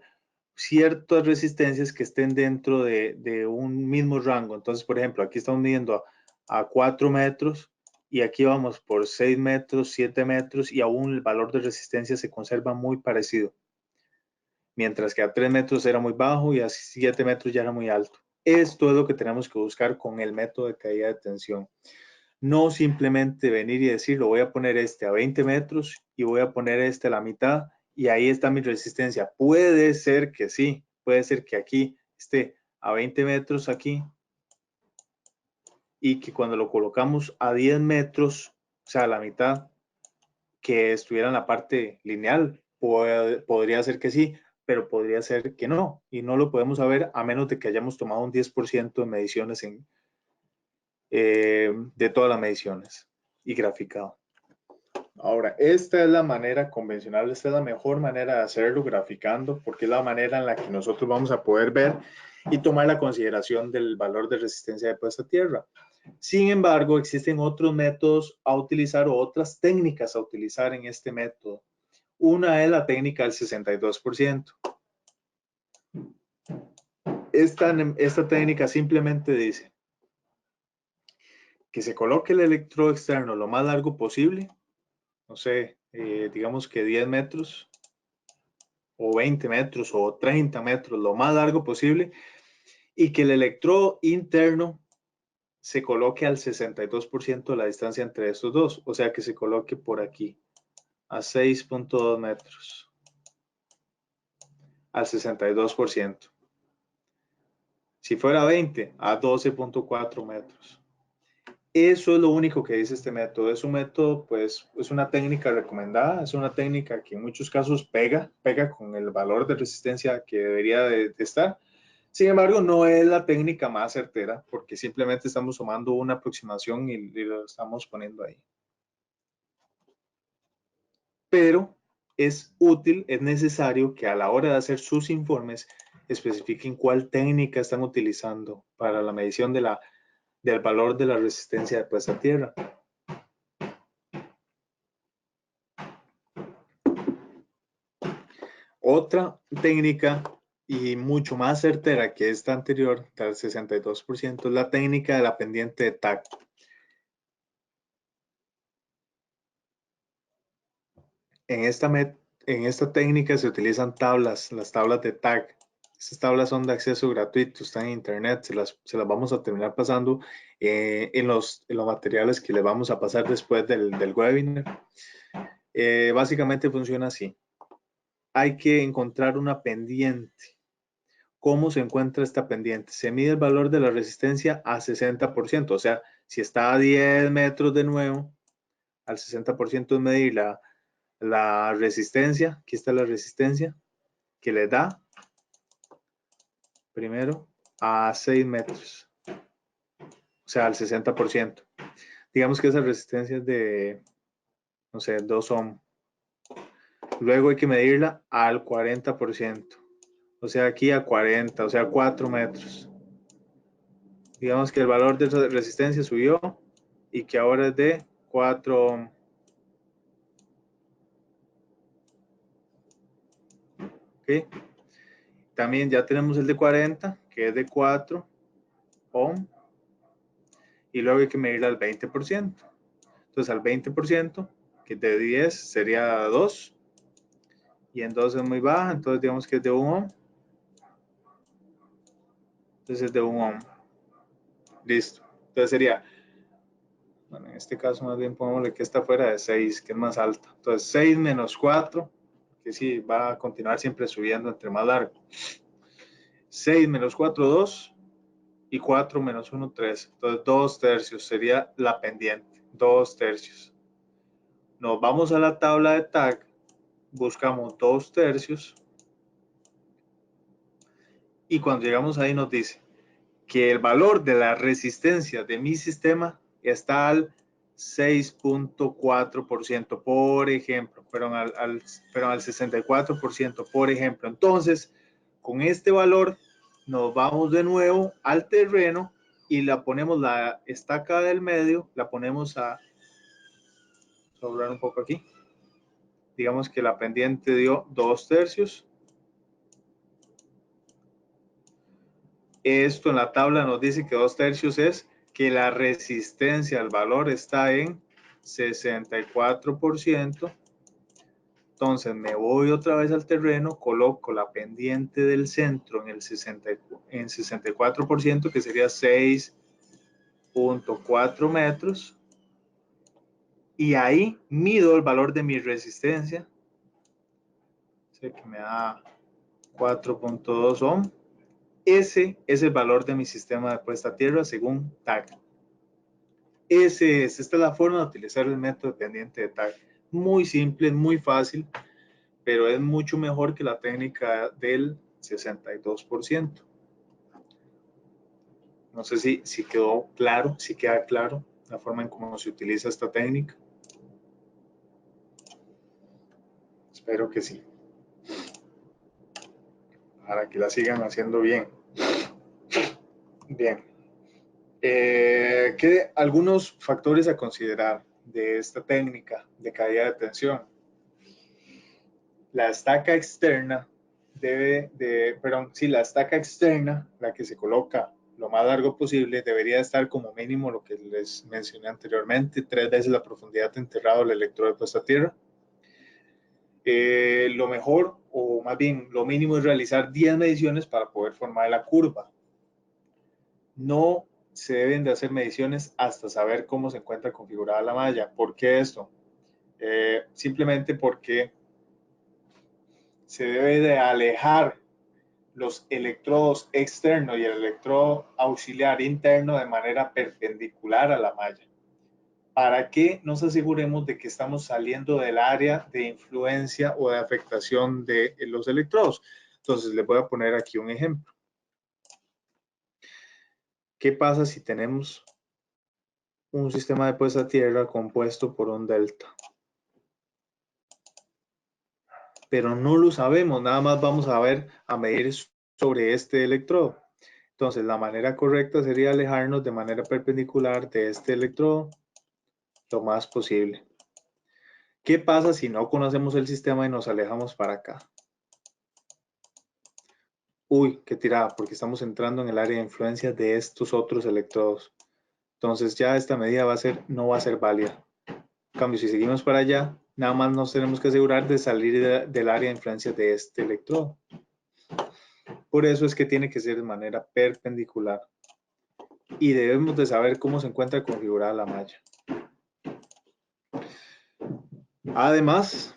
ciertas resistencias que estén dentro de un mismo rango. Entonces, por ejemplo, aquí estamos midiendo a 4 metros y aquí vamos por 6 metros, 7 metros y aún el valor de resistencia se conserva muy parecido. Mientras que a 3 metros era muy bajo y a 7 metros ya era muy alto. Esto es lo que tenemos que buscar con el método de caída de tensión. No simplemente venir y decir, lo voy a poner este a 20 metros y voy a poner este a la mitad y ahí está mi resistencia. Puede ser que sí, puede ser que aquí esté a 20 metros aquí y que cuando lo colocamos a 10 metros, o sea, a la mitad, que estuviera en la parte lineal. Podría ser que sí, pero podría ser que no. Y no lo podemos saber a menos de que hayamos tomado un 10% de mediciones de todas las mediciones y graficado. Ahora, esta es la manera convencional, esta es la mejor manera de hacerlo graficando, porque es la manera en la que nosotros vamos a poder ver y tomar la consideración del valor de resistencia de puesta a tierra. Sin embargo, existen otros métodos a utilizar o otras técnicas a utilizar en este método. Una es la técnica del 62%. Esta técnica simplemente dice que se coloque el electrodo externo lo más largo posible, no sé, digamos que 10 metros o 20 metros o 30 metros, lo más largo posible, y que el electrodo interno se coloque al 62% de la distancia entre estos dos, o sea que se coloque por aquí, a 6.2 metros, al 62%. Si fuera 20, a 12.4 metros. Eso es lo único que dice este método. Es un método, pues, es una técnica recomendada, es una técnica que en muchos casos pega con el valor de resistencia que debería de estar. Sin embargo, no es la técnica más certera porque simplemente estamos tomando una aproximación y lo estamos poniendo ahí. Pero es útil, es necesario que a la hora de hacer sus informes especifiquen cuál técnica están utilizando para la medición del valor de la resistencia de puesta a tierra. Otra técnica y mucho más certera que esta anterior, del 62%, es la técnica de la pendiente de TAC. En esta técnica se utilizan tablas, las tablas de TAC. Estas tablas son de acceso gratuito, están en internet, se las vamos a terminar pasando en los materiales que les vamos a pasar después del webinar. Básicamente funciona así. Hay que encontrar una pendiente. ¿Cómo se encuentra esta pendiente? Se mide el valor de la resistencia a 60%, o sea, si está a 10 metros de nuevo, al 60% es medir la resistencia. Aquí está la resistencia que le da primero a 6 metros, o sea, al 60%. Digamos que esa resistencia es de, no sé, 2 ohm. Luego hay que medirla al 40%, o sea, aquí a 40, o sea, 4 metros. Digamos que el valor de esa resistencia subió y que ahora es de 4 ohm. ¿Okay? También ya tenemos el de 40, que es de 4 ohm. Y luego hay que medirla al 20%. Entonces al 20%, que de 10 sería 2. Y en 2 es muy baja, entonces digamos que es de 1 ohm. Entonces es de 1 ohm. Listo. Entonces sería, bueno, en este caso más bien pongámosle que está fuera de 6, que es más alta. Entonces 6 menos 4, que sí, va a continuar siempre subiendo entre más largo. 6 menos 4, 2. Y 4 menos 1, 3. Entonces 2 tercios sería la pendiente. 2 tercios. Nos vamos a la tabla de TAC. Buscamos 2 tercios. Y cuando llegamos ahí nos dice que el valor de la resistencia de mi sistema está al 6.4%, por ejemplo, pero al 64%, por ejemplo. Entonces, con este valor nos vamos de nuevo al terreno y la ponemos la estaca del medio, la ponemos a doblar un poco aquí. Digamos que la pendiente dio 2 tercios. Esto en la tabla nos dice que 2 tercios es que la resistencia al valor está en 64%. Entonces me voy otra vez al terreno, coloco la pendiente del centro en el 64%, que sería 6.4 metros. Y ahí mido el valor de mi resistencia. Sé que me da 4.2 ohm. Ese es el valor de mi sistema de puesta a tierra según TAC. Esta es la forma de utilizar el método pendiente de TAC. Muy simple, muy fácil, pero es mucho mejor que la técnica del 62%. No sé si quedó claro, si queda claro la forma en cómo se utiliza esta técnica. Espero que sí. Para que la sigan haciendo bien. Bien. Algunos factores a considerar de esta técnica de caída de tensión. La estaca externa la estaca externa, la que se coloca lo más largo posible, debería estar como mínimo lo que les mencioné anteriormente, 3 veces la profundidad de enterrado del electrodo de puesta a tierra. Lo mejor, o más bien lo mínimo, es realizar 10 mediciones para poder formar la curva. No se deben de hacer mediciones hasta saber cómo se encuentra configurada la malla. ¿Por qué esto? Simplemente porque se debe de alejar los electrodos externos y el electrodo auxiliar interno de manera perpendicular a la malla, para que nos aseguremos de que estamos saliendo del área de influencia o de afectación de los electrodos. Entonces, les voy a poner aquí un ejemplo. ¿Qué pasa si tenemos un sistema de puesta a tierra compuesto por un delta? Pero no lo sabemos, nada más vamos a medir sobre este electrodo. Entonces, la manera correcta sería alejarnos de manera perpendicular de este electrodo lo más posible. ¿Qué pasa si no conocemos el sistema y nos alejamos para acá? Uy, qué tirada, porque estamos entrando en el área de influencia de estos otros electrodos. Entonces ya esta medida no va a ser válida. En cambio, si seguimos para allá, nada más nos tenemos que asegurar de salir del área de influencia de este electrodo. Por eso es que tiene que ser de manera perpendicular. Y debemos de saber cómo se encuentra configurada la malla. Además,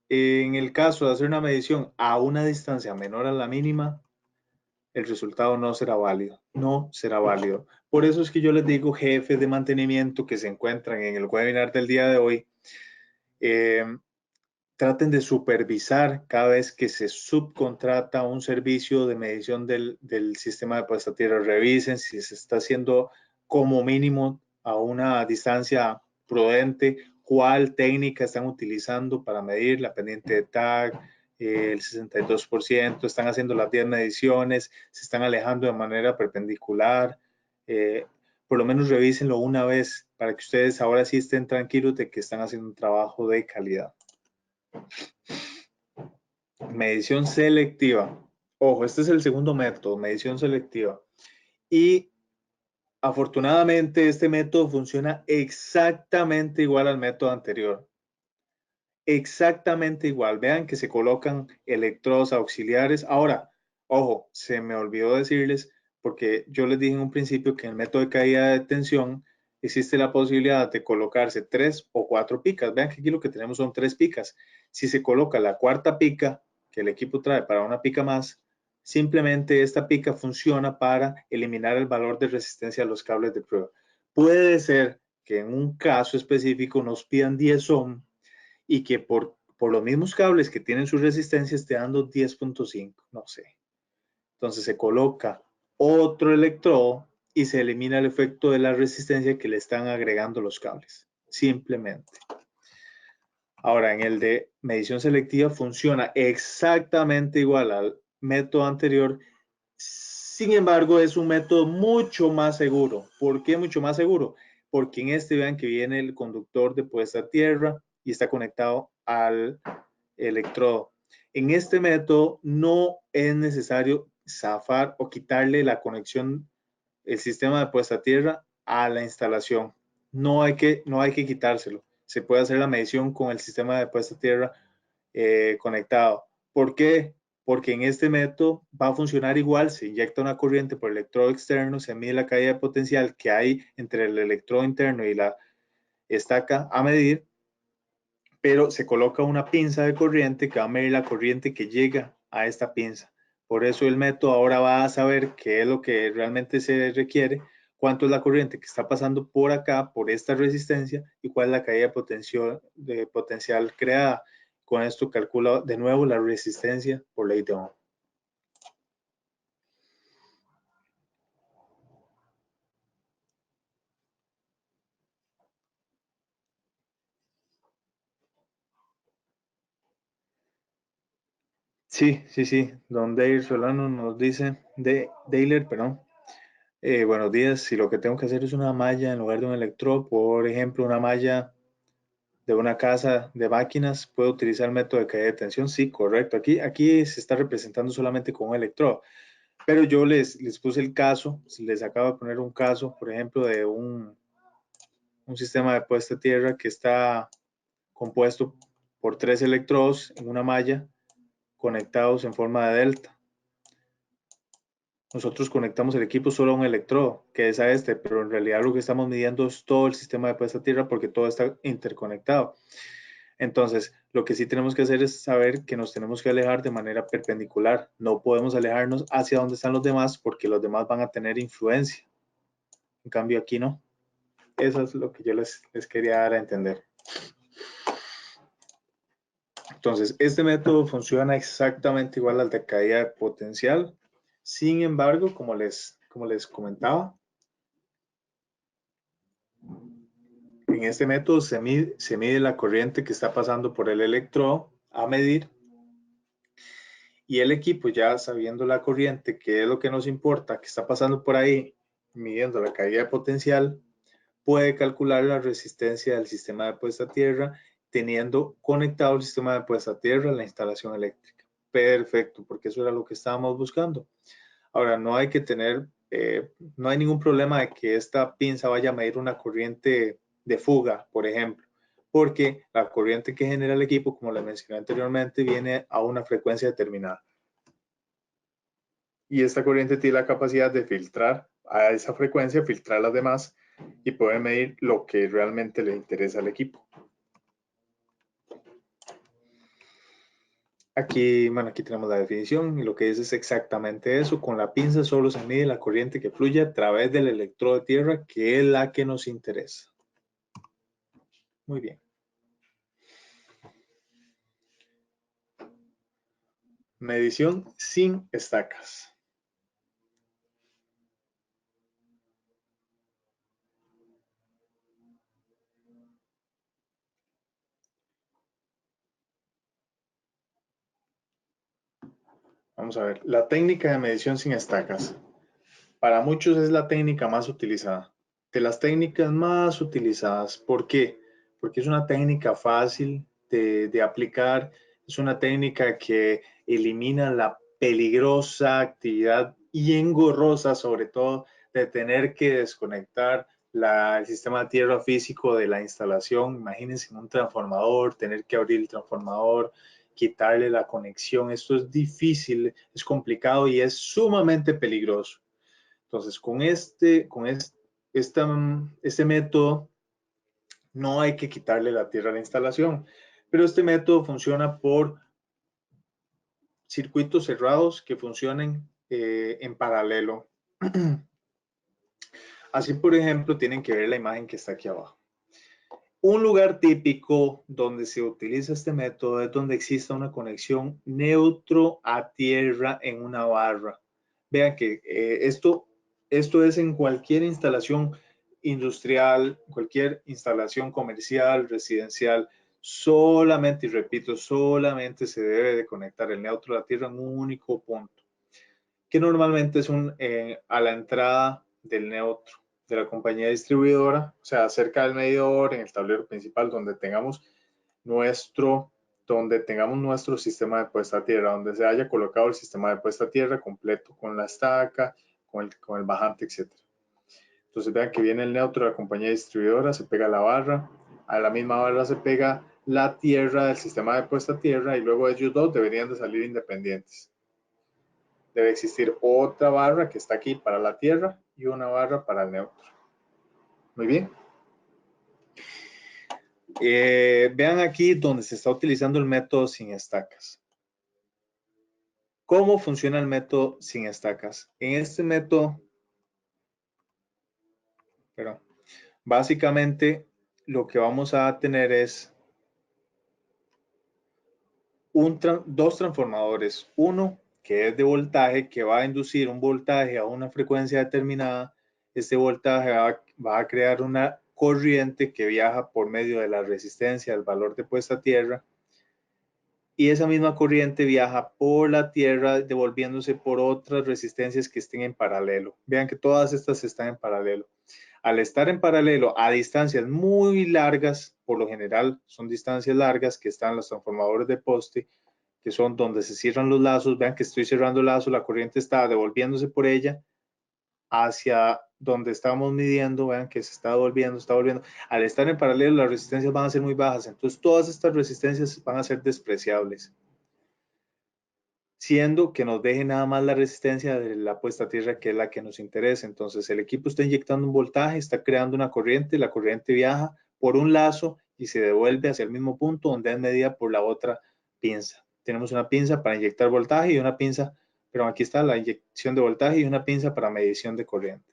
en el caso de hacer una medición a una distancia menor a la mínima, el resultado no será válido. No será válido. Por eso es que yo les digo, jefes de mantenimiento que se encuentran en el webinar del día de hoy, traten de supervisar cada vez que se subcontrata un servicio de medición del sistema de puesta a tierra. Revisen si se está haciendo como mínimo a una distancia prudente, cuál técnica están utilizando para medir la pendiente de TAG, el 62%, están haciendo las 10 mediciones, se están alejando de manera perpendicular. Por lo menos revísenlo una vez para que ustedes ahora sí estén tranquilos de que están haciendo un trabajo de calidad. Medición selectiva. Ojo, este es el segundo método, medición selectiva. Y afortunadamente este método funciona exactamente igual al método anterior. Exactamente igual. Vean que se colocan electrodos auxiliares. Ahora, ojo, se me olvidó decirles, porque yo les dije en un principio que en el método de caída de tensión existe la posibilidad de colocarse 3 o 4 picas. Vean que aquí lo que tenemos son 3 picas. Si se coloca la cuarta pica, que el equipo trae para una pica más, simplemente esta pica funciona para eliminar el valor de resistencia a los cables de prueba. Puede ser que en un caso específico nos pidan 10 ohm y que por los mismos cables que tienen su resistencia esté dando 10.5, no sé. Entonces se coloca otro electrodo y se elimina el efecto de la resistencia que le están agregando los cables, simplemente. Ahora, en el de medición selectiva funciona exactamente igual al método anterior. Sin embargo, es un método mucho más seguro. ¿Por qué mucho más seguro? Porque en este vean que viene el conductor de puesta a tierra y está conectado al electrodo. En este método no es necesario zafar o quitarle la conexión, el sistema de puesta a tierra a la instalación. No hay que quitárselo. Se puede hacer la medición con el sistema de puesta a tierra conectado. ¿Por qué? Porque en este método va a funcionar igual, se inyecta una corriente por el electrodo externo, se mide la caída de potencial que hay entre el electrodo interno y la estaca a medir, pero se coloca una pinza de corriente que va a medir la corriente que llega a esta pinza. Por eso el método ahora va a saber qué es lo que realmente se requiere, cuánto es la corriente que está pasando por acá, por esta resistencia, y cuál es la caída de potencial creada. Con esto calcula de nuevo la resistencia por ley de Ohm. Sí, sí, sí. Don Dale Solano nos dice, Dailer, perdón. Buenos días. Si lo que tengo que hacer es una malla en lugar de un electrodo, por ejemplo, una malla de una casa de máquinas, ¿puedo utilizar el método de caída de tensión? Sí, correcto. Aquí se está representando solamente con un electrodo. Pero yo les puse el caso, les acabo de poner un caso, por ejemplo, de un sistema de puesta a tierra que está compuesto por 3 electrodos en una malla conectados en forma de delta. Nosotros conectamos el equipo solo a un electrodo, que es a este, pero en realidad lo que estamos midiendo es todo el sistema de puesta a tierra porque todo está interconectado. Entonces, lo que sí tenemos que hacer es saber que nos tenemos que alejar de manera perpendicular. No podemos alejarnos hacia donde están los demás porque los demás van a tener influencia. En cambio, aquí no. Eso es lo que yo les quería dar a entender. Entonces, este método funciona exactamente igual al de caída de potencial. Sin embargo, como les comentaba, en este método se mide la corriente que está pasando por el electrodo a medir, y el equipo, ya sabiendo la corriente, que es lo que nos importa, que está pasando por ahí, midiendo la caída de potencial, puede calcular la resistencia del sistema de puesta a tierra teniendo conectado el sistema de puesta a tierra a la instalación eléctrica. perfecto, porque eso era lo que estábamos buscando. Ahora, no hay que tener, no hay ningún problema de que esta pinza vaya a medir una corriente de fuga, por ejemplo, porque la corriente que genera el equipo, como le mencioné anteriormente, viene a una frecuencia determinada. Y esta corriente tiene la capacidad de filtrar a esa frecuencia, filtrar las demás y poder medir lo que realmente le interesa al equipo. Aquí, bueno, aquí tenemos la definición y lo que dice es exactamente eso. Con la pinza solo se mide la corriente que fluye a través del electrodo de tierra, que es la que nos interesa. Muy bien. Medición sin estacas. Vamos a ver, la técnica de medición sin estacas. Para muchos es la técnica más utilizada. De las técnicas más utilizadas. ¿Por qué? Porque es una técnica fácil de aplicar. Es una técnica que elimina la peligrosa actividad y engorrosa, sobre todo, de tener que desconectar el sistema de tierra físico de la instalación. Imagínense en un transformador, tener que abrir el transformador, quitarle la conexión. Esto es difícil, es complicado y es sumamente peligroso. Entonces, este método no hay que quitarle la tierra a la instalación, pero este método funciona por circuitos cerrados que funcionen en paralelo. Así, por ejemplo, tienen que ver la imagen que está aquí abajo. Un lugar típico donde se utiliza este método es donde exista una conexión neutro a tierra en una barra. Vean que esto es en cualquier instalación industrial, cualquier instalación comercial, residencial, solamente, y repito, solamente se debe de conectar el neutro a la tierra en un único punto, que normalmente es a la entrada del neutro de la compañía distribuidora, o sea, cerca del medidor, en el tablero principal, donde tengamos nuestro sistema de puesta a tierra, donde se haya colocado el sistema de puesta a tierra completo, con la estaca, con el bajante, etc. Entonces vean que viene el neutro de la compañía distribuidora, se pega la barra, a la misma barra se pega la tierra del sistema de puesta a tierra y luego ellos dos deberían de salir independientes. Debe existir otra barra que está aquí para la tierra y una barra para el neutro. Muy bien. Vean aquí donde se está utilizando el método sin estacas. ¿Cómo funciona el método sin estacas? En este método, pero básicamente lo que vamos a tener es dos transformadores. Uno que es de voltaje, que va a inducir un voltaje a una frecuencia determinada. Este voltaje va a crear una corriente que viaja por medio de la resistencia, el valor de puesta a tierra. Y esa misma corriente viaja por la tierra devolviéndose por otras resistencias que estén en paralelo. Vean que todas estas están en paralelo. Al estar en paralelo a distancias muy largas, por lo general son distancias largas que están los transformadores de poste, que son donde se cierran los lazos. Vean que estoy cerrando el lazo, la corriente está devolviéndose por ella hacia donde estamos midiendo. Vean que se está devolviendo, está volviendo. Al estar en paralelo, las resistencias van a ser muy bajas, entonces todas estas resistencias van a ser despreciables, siendo que nos deje nada más la resistencia de la puesta a tierra, que es la que nos interesa. Entonces el equipo está inyectando un voltaje, está creando una corriente, la corriente viaja por un lazo y se devuelve hacia el mismo punto donde es medida por la otra pinza. Tenemos una pinza para inyectar voltaje y una pinza, pero aquí está la inyección de voltaje y una pinza para medición de corriente.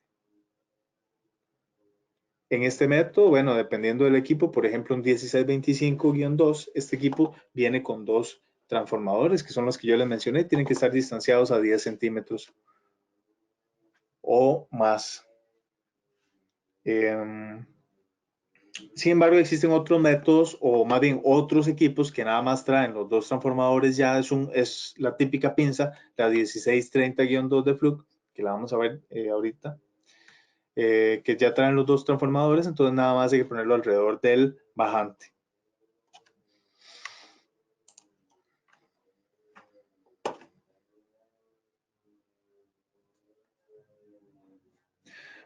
En este método, bueno, dependiendo del equipo, por ejemplo, un 1625-2, este equipo viene con dos transformadores, que son los que yo les mencioné, tienen que estar distanciados a 10 centímetros o más. Sin embargo, existen otros métodos, o más bien otros equipos que nada más traen los dos transformadores. Ya es la típica pinza, la 1630-2 de Fluke, que la vamos a ver ahorita, que ya traen los dos transformadores, entonces nada más hay que ponerlo alrededor del bajante.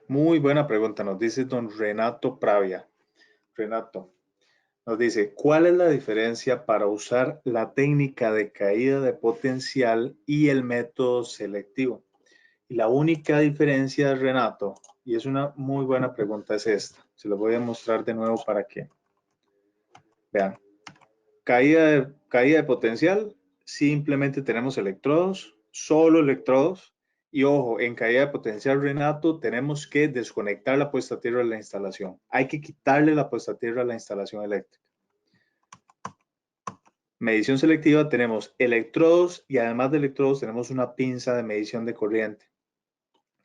Muy buena pregunta, nos dice don Renato Pravia. Renato nos dice, ¿cuál es la diferencia para usar la técnica de caída de potencial y el método selectivo? Y la única diferencia, Renato, y es una muy buena pregunta, es esta. Se lo voy a mostrar de nuevo para que vean. Caída de potencial, simplemente tenemos electrodos, solo electrodos. Y ojo, en caída de potencial, Renato, tenemos que desconectar la puesta a tierra de la instalación. Hay que quitarle la puesta a tierra a la instalación eléctrica. Medición selectiva, tenemos electrodos y además de electrodos tenemos una pinza de medición de corriente.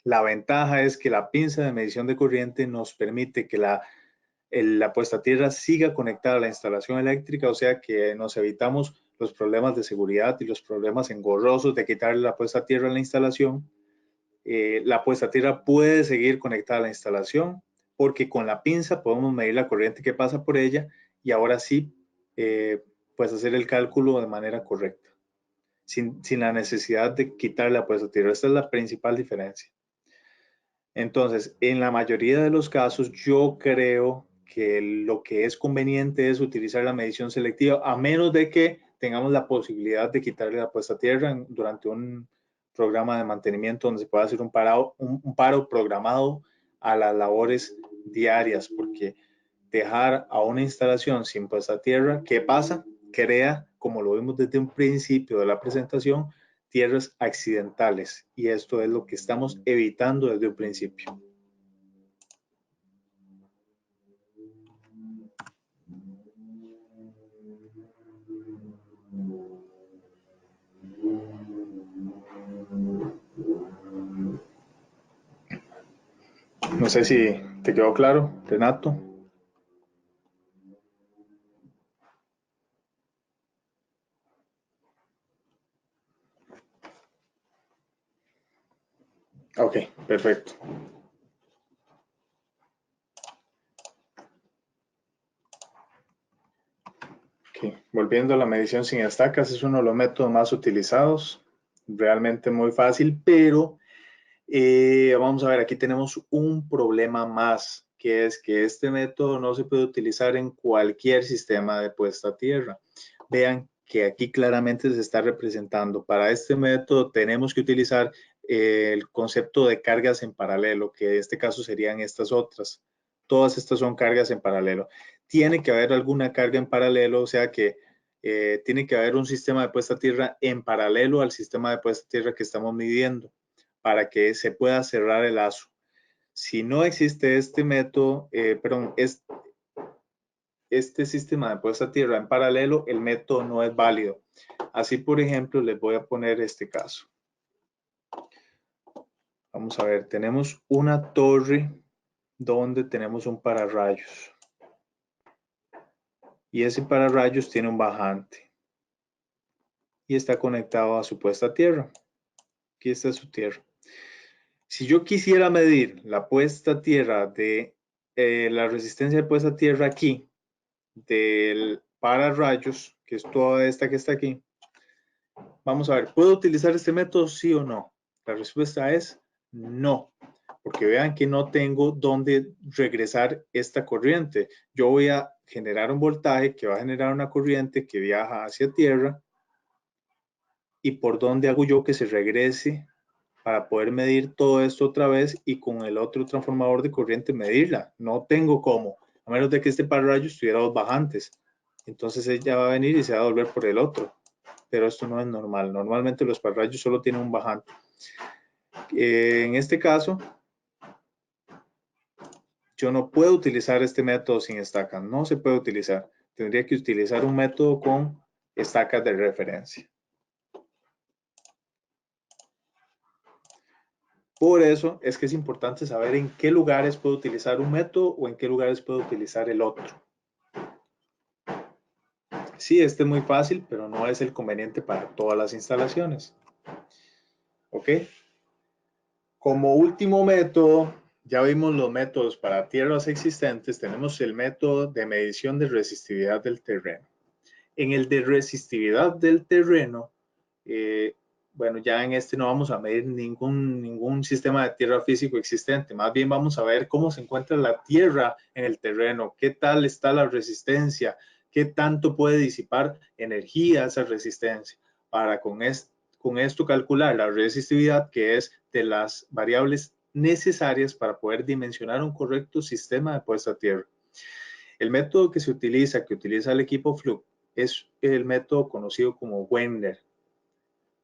La ventaja es que la pinza de medición de corriente nos permite que la puesta a tierra siga conectada a la instalación eléctrica, o sea que nos evitamos los problemas de seguridad y los problemas engorrosos de quitarle la puesta a tierra a la instalación. La puesta a tierra puede seguir conectada a la instalación porque con la pinza podemos medir la corriente que pasa por ella y ahora sí pues hacer el cálculo de manera correcta, sin la necesidad de quitarle la puesta a tierra. Esta es la principal diferencia. Entonces, en la mayoría de los casos, yo creo que lo que es conveniente es utilizar la medición selectiva, a menos de que tengamos la posibilidad de quitarle la puesta a tierra durante un programa de mantenimiento donde se pueda hacer un paro programado a las labores diarias, porque dejar a una instalación sin puesta a tierra, ¿qué pasa? Crea, como lo vimos desde un principio de la presentación, tierras accidentales y esto es lo que estamos evitando desde un principio. No sé si te quedó claro, Renato. Ok, perfecto. Okay. Volviendo a la medición sin estacas, es uno de los métodos más utilizados, realmente muy fácil, pero vamos a ver, aquí tenemos un problema más, que es que este método no se puede utilizar en cualquier sistema de puesta a tierra. Vean que aquí claramente se está representando. Para este método tenemos que utilizar el concepto de cargas en paralelo, que en este caso serían estas otras. Todas estas son cargas en paralelo. Tiene que haber alguna carga en paralelo, o sea que tiene que haber un sistema de puesta a tierra en paralelo al sistema de puesta a tierra que estamos midiendo para que se pueda cerrar el lazo. Si no existe este método, este sistema de puesta a tierra en paralelo, el método no es válido. Así, por ejemplo, les voy a poner este caso. Vamos a ver, tenemos una torre donde tenemos un pararrayos. Y ese pararrayos tiene un bajante. Y está conectado a su puesta a tierra. Aquí está su tierra. Si yo quisiera medir la puesta a tierra de la resistencia de puesta a tierra aquí, del pararrayos, que es toda esta que está aquí, vamos a ver, ¿puedo utilizar este método sí o no? La respuesta es no, porque vean que no tengo dónde regresar esta corriente. Yo voy a generar un voltaje que va a generar una corriente que viaja hacia tierra y por dónde hago yo que se regrese para poder medir todo esto otra vez y con el otro transformador de corriente medirla. No tengo cómo, a menos de que este pararrayos tuviera dos bajantes. Entonces ella va a venir y se va a volver por el otro. Pero esto no es normal. Normalmente los pararrayos solo tienen un bajante. En este caso, yo no puedo utilizar este método sin estacas. No se puede utilizar. Tendría que utilizar un método con estacas de referencia. Por eso es que es importante saber en qué lugares puedo utilizar un método o en qué lugares puedo utilizar el otro. Sí, este es muy fácil, pero no es el conveniente para todas las instalaciones. ¿Ok? Como último método, ya vimos los métodos para tierras existentes, tenemos el método de medición de resistividad del terreno. En el de resistividad del terreno, bueno, ya en este no vamos a medir ningún sistema de tierra físico existente, más bien vamos a ver cómo se encuentra la tierra en el terreno, qué tal está la resistencia, qué tanto puede disipar energía esa resistencia, para con esto calcular la resistividad, que es de las variables necesarias para poder dimensionar un correcto sistema de puesta a tierra. El método que utiliza el equipo Fluke, es el método conocido como Wegner,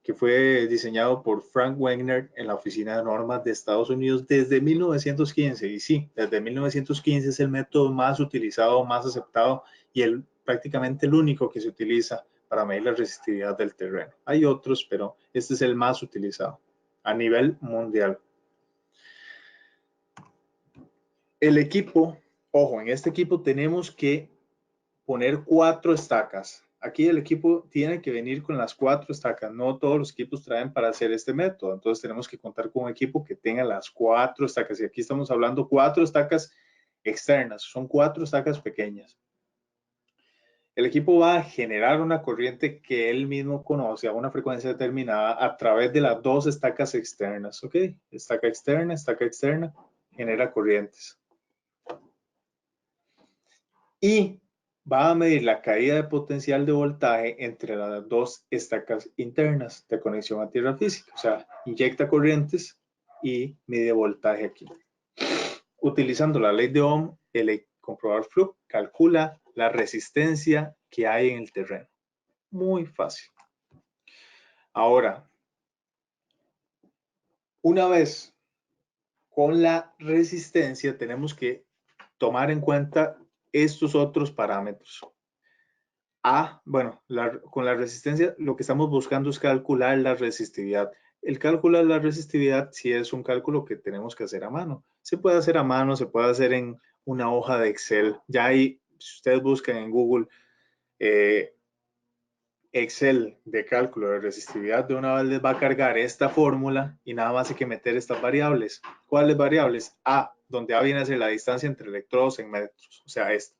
que fue diseñado por Frank Wegner en la Oficina de Normas de Estados Unidos desde 1915. Y sí, desde 1915 es el método más utilizado, más aceptado y prácticamente el único que se utiliza para medir la resistividad del terreno. Hay otros, pero este es el más utilizado a nivel mundial. El equipo, ojo, en este equipo tenemos que poner 4 estacas. Aquí el equipo tiene que venir con las 4 estacas. No todos los equipos traen para hacer este método. Entonces tenemos que contar con un equipo que tenga las 4 estacas. Y aquí estamos hablando 4 estacas externas. Son 4 estacas pequeñas. El equipo va a generar una corriente que él mismo conoce a una frecuencia determinada a través de las 2 estacas externas. ¿Ok? Estaca externa, genera corrientes. Y va a medir la caída de potencial de voltaje entre las 2 estacas internas de conexión a tierra física. O sea, inyecta corrientes y mide voltaje aquí. Utilizando la ley de Ohm, el comprobador Fluke calcula la resistencia que hay en el terreno. Muy fácil. Ahora, una vez con la resistencia, tenemos que tomar en cuenta estos otros parámetros. Bueno, con la resistencia lo que estamos buscando es calcular la resistividad. El cálculo de la resistividad sí es un cálculo que tenemos que hacer a mano. Se puede hacer a mano, se puede hacer en una hoja de Excel. Ya ahí, si ustedes buscan en Google Excel de cálculo de resistividad, de una vez les va a cargar esta fórmula y nada más hay que meter estas variables. ¿Cuáles variables? A, donde A viene a ser la distancia entre electrodos en metros, o sea, esta.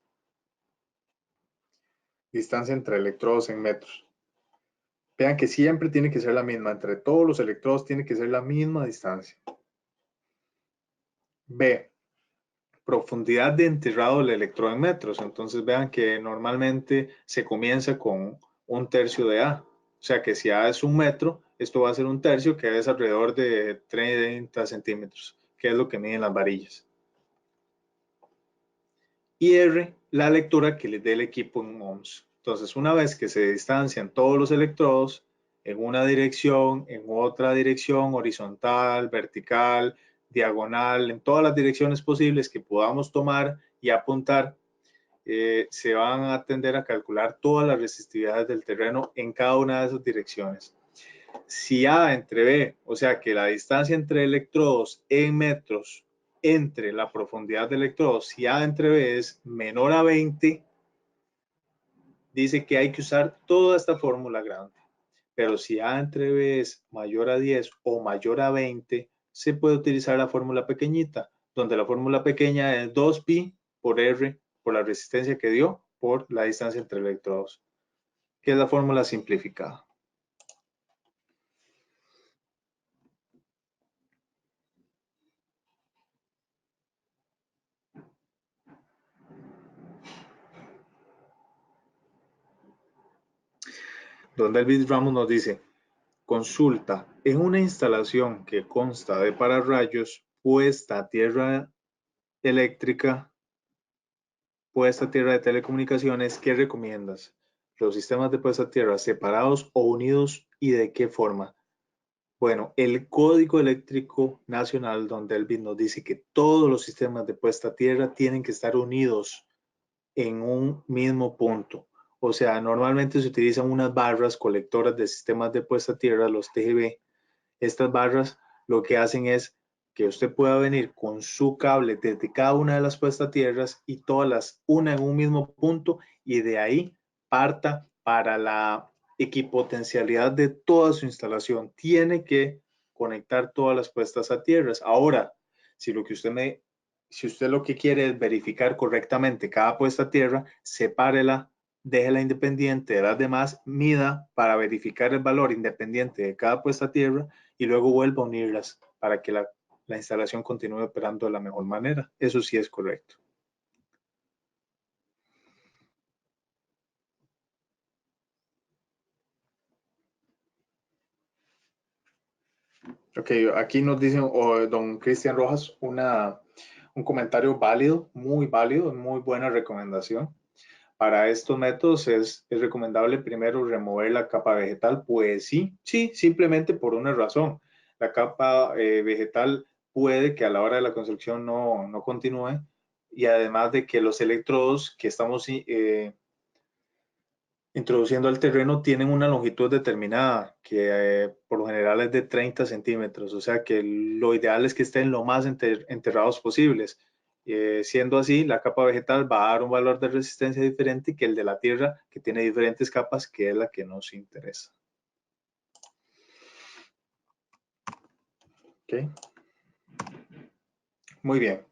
Distancia entre electrodos en metros. Vean que siempre tiene que ser la misma. Entre todos los electrodos tiene que ser la misma distancia. B, profundidad de enterrado del electrodo en metros. Entonces vean que normalmente se comienza con 1/3 de A. O sea que si A es 1 metro, esto va a ser 1/3, que es alrededor de 30 centímetros, que es lo que miden las varillas. Y R, la lectura que les dé el equipo en ohms. Entonces, una vez que se distancian todos los electrodos en una dirección, en otra dirección, horizontal, vertical, diagonal, en todas las direcciones posibles que podamos tomar y apuntar, se van a tender a calcular todas las resistividades del terreno en cada una de esas direcciones. Si A entre B, o sea que la distancia entre electrodos en metros entre la profundidad de electrodos, si A entre B es menor a 20, dice que hay que usar toda esta fórmula grande. Pero si A entre B es mayor a 10 o mayor a 20, se puede utilizar la fórmula pequeñita, donde la fórmula pequeña es 2pi por R, por la resistencia que dio, por la distancia entre electrodos, que es la fórmula simplificada. Don David Ramos nos dice: consulta, en una instalación que consta de pararrayos, puesta a tierra eléctrica, puesta a tierra de telecomunicaciones, ¿qué recomiendas? ¿Los sistemas de puesta a tierra separados o unidos y de qué forma? Bueno, el Código Eléctrico Nacional, don Delvin, nos dice que todos los sistemas de puesta a tierra tienen que estar unidos en un mismo punto. O sea, normalmente se utilizan unas barras colectoras de sistemas de puesta a tierra, los TGV. Estas barras lo que hacen es que usted pueda venir con su cable desde cada una de las puestas a tierras y todas las una en un mismo punto y de ahí parta para la equipotencialidad de toda su instalación. Tiene que conectar todas las puestas a tierras. Ahora, si usted lo que quiere es verificar correctamente cada puesta a tierra, sepárela déjela independiente de las demás, mida para verificar el valor independiente de cada puesta a tierra y luego vuelva a unirlas para que la instalación continúe operando de la mejor manera. Eso sí es correcto. Ok, aquí nos dice don Cristian Rojas un comentario válido, muy buena recomendación. Para estos métodos es recomendable primero remover la capa vegetal. Pues sí, simplemente por una razón. La capa vegetal puede que a la hora de la construcción no continúe, y además de que los electrodos que estamos introduciendo al terreno tienen una longitud determinada, que por lo general es de 30 centímetros, o sea que lo ideal es que estén lo más enterrados posibles. Siendo así, la capa vegetal va a dar un valor de resistencia diferente que el de la tierra, que tiene diferentes capas, que es la que nos interesa. Okay. Muy bien.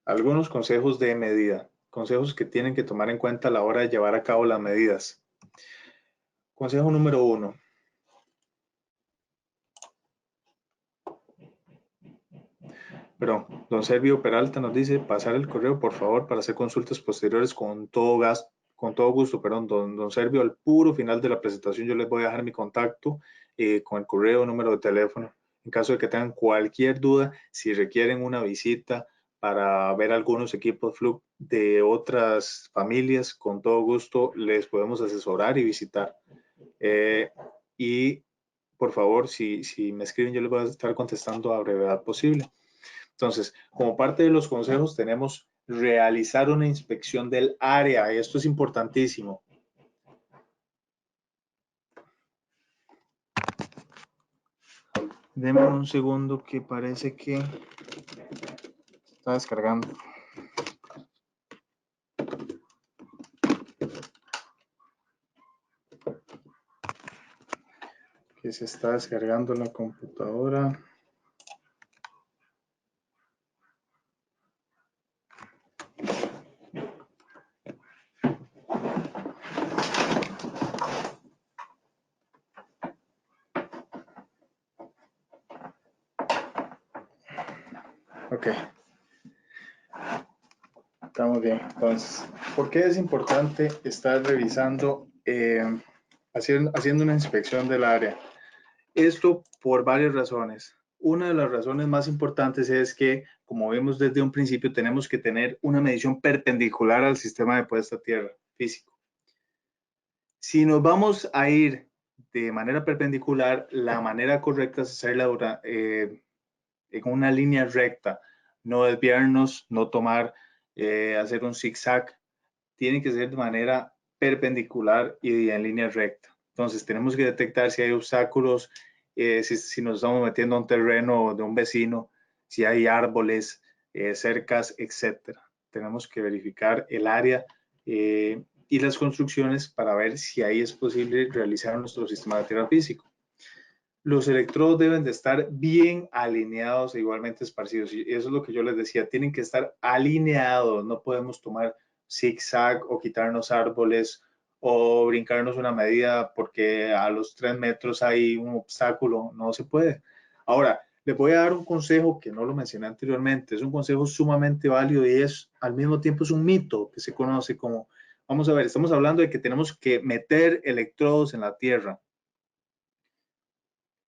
Algunos consejos de medida, consejos que tienen que tomar en cuenta a la hora de llevar a cabo las medidas. Consejo número 1. Perdón, don Servio Peralta nos dice pasar el correo, por favor, para hacer consultas posteriores con todo gusto. Perdón, don Servio, al puro final de la presentación yo les voy a dejar mi contacto con el correo, número de teléfono. En caso de que tengan cualquier duda, si requieren una visita para ver algunos equipos Fluke de otras familias, con todo gusto les podemos asesorar y visitar. Y por favor, si me escriben, yo les voy a estar contestando a brevedad posible. Entonces, como parte de los consejos tenemos realizar una inspección del área. Esto es importantísimo. Denme un segundo que parece que está descargando. Que se está descargando la computadora. Ok. Estamos bien. Entonces, ¿por qué es importante estar revisando, haciendo una inspección del área? Esto por varias razones. Una de las razones más importantes es que, como vimos desde un principio, tenemos que tener una medición perpendicular al sistema de puesta a tierra físico. Si nos vamos a ir de manera perpendicular, la manera correcta es hacerla en una línea recta, no desviarnos, no tomar, hacer un zigzag. Tiene que ser de manera perpendicular y en línea recta. Entonces tenemos que detectar si hay obstáculos, si nos estamos metiendo a un terreno de un vecino, si hay árboles, cercas, etcétera. Tenemos que verificar el área y las construcciones para ver si ahí es posible realizar nuestro sistema de tierra físico. Los electrodos deben de estar bien alineados e igualmente esparcidos. Y eso es lo que yo les decía, tienen que estar alineados. No podemos tomar zigzag o quitarnos árboles o brincarnos una medida porque a los 3 metros hay un obstáculo. No se puede. Ahora, les voy a dar un consejo que no lo mencioné anteriormente. Es un consejo sumamente válido y es al mismo tiempo es un mito que se conoce como, vamos a ver, estamos hablando de que tenemos que meter electrodos en la tierra.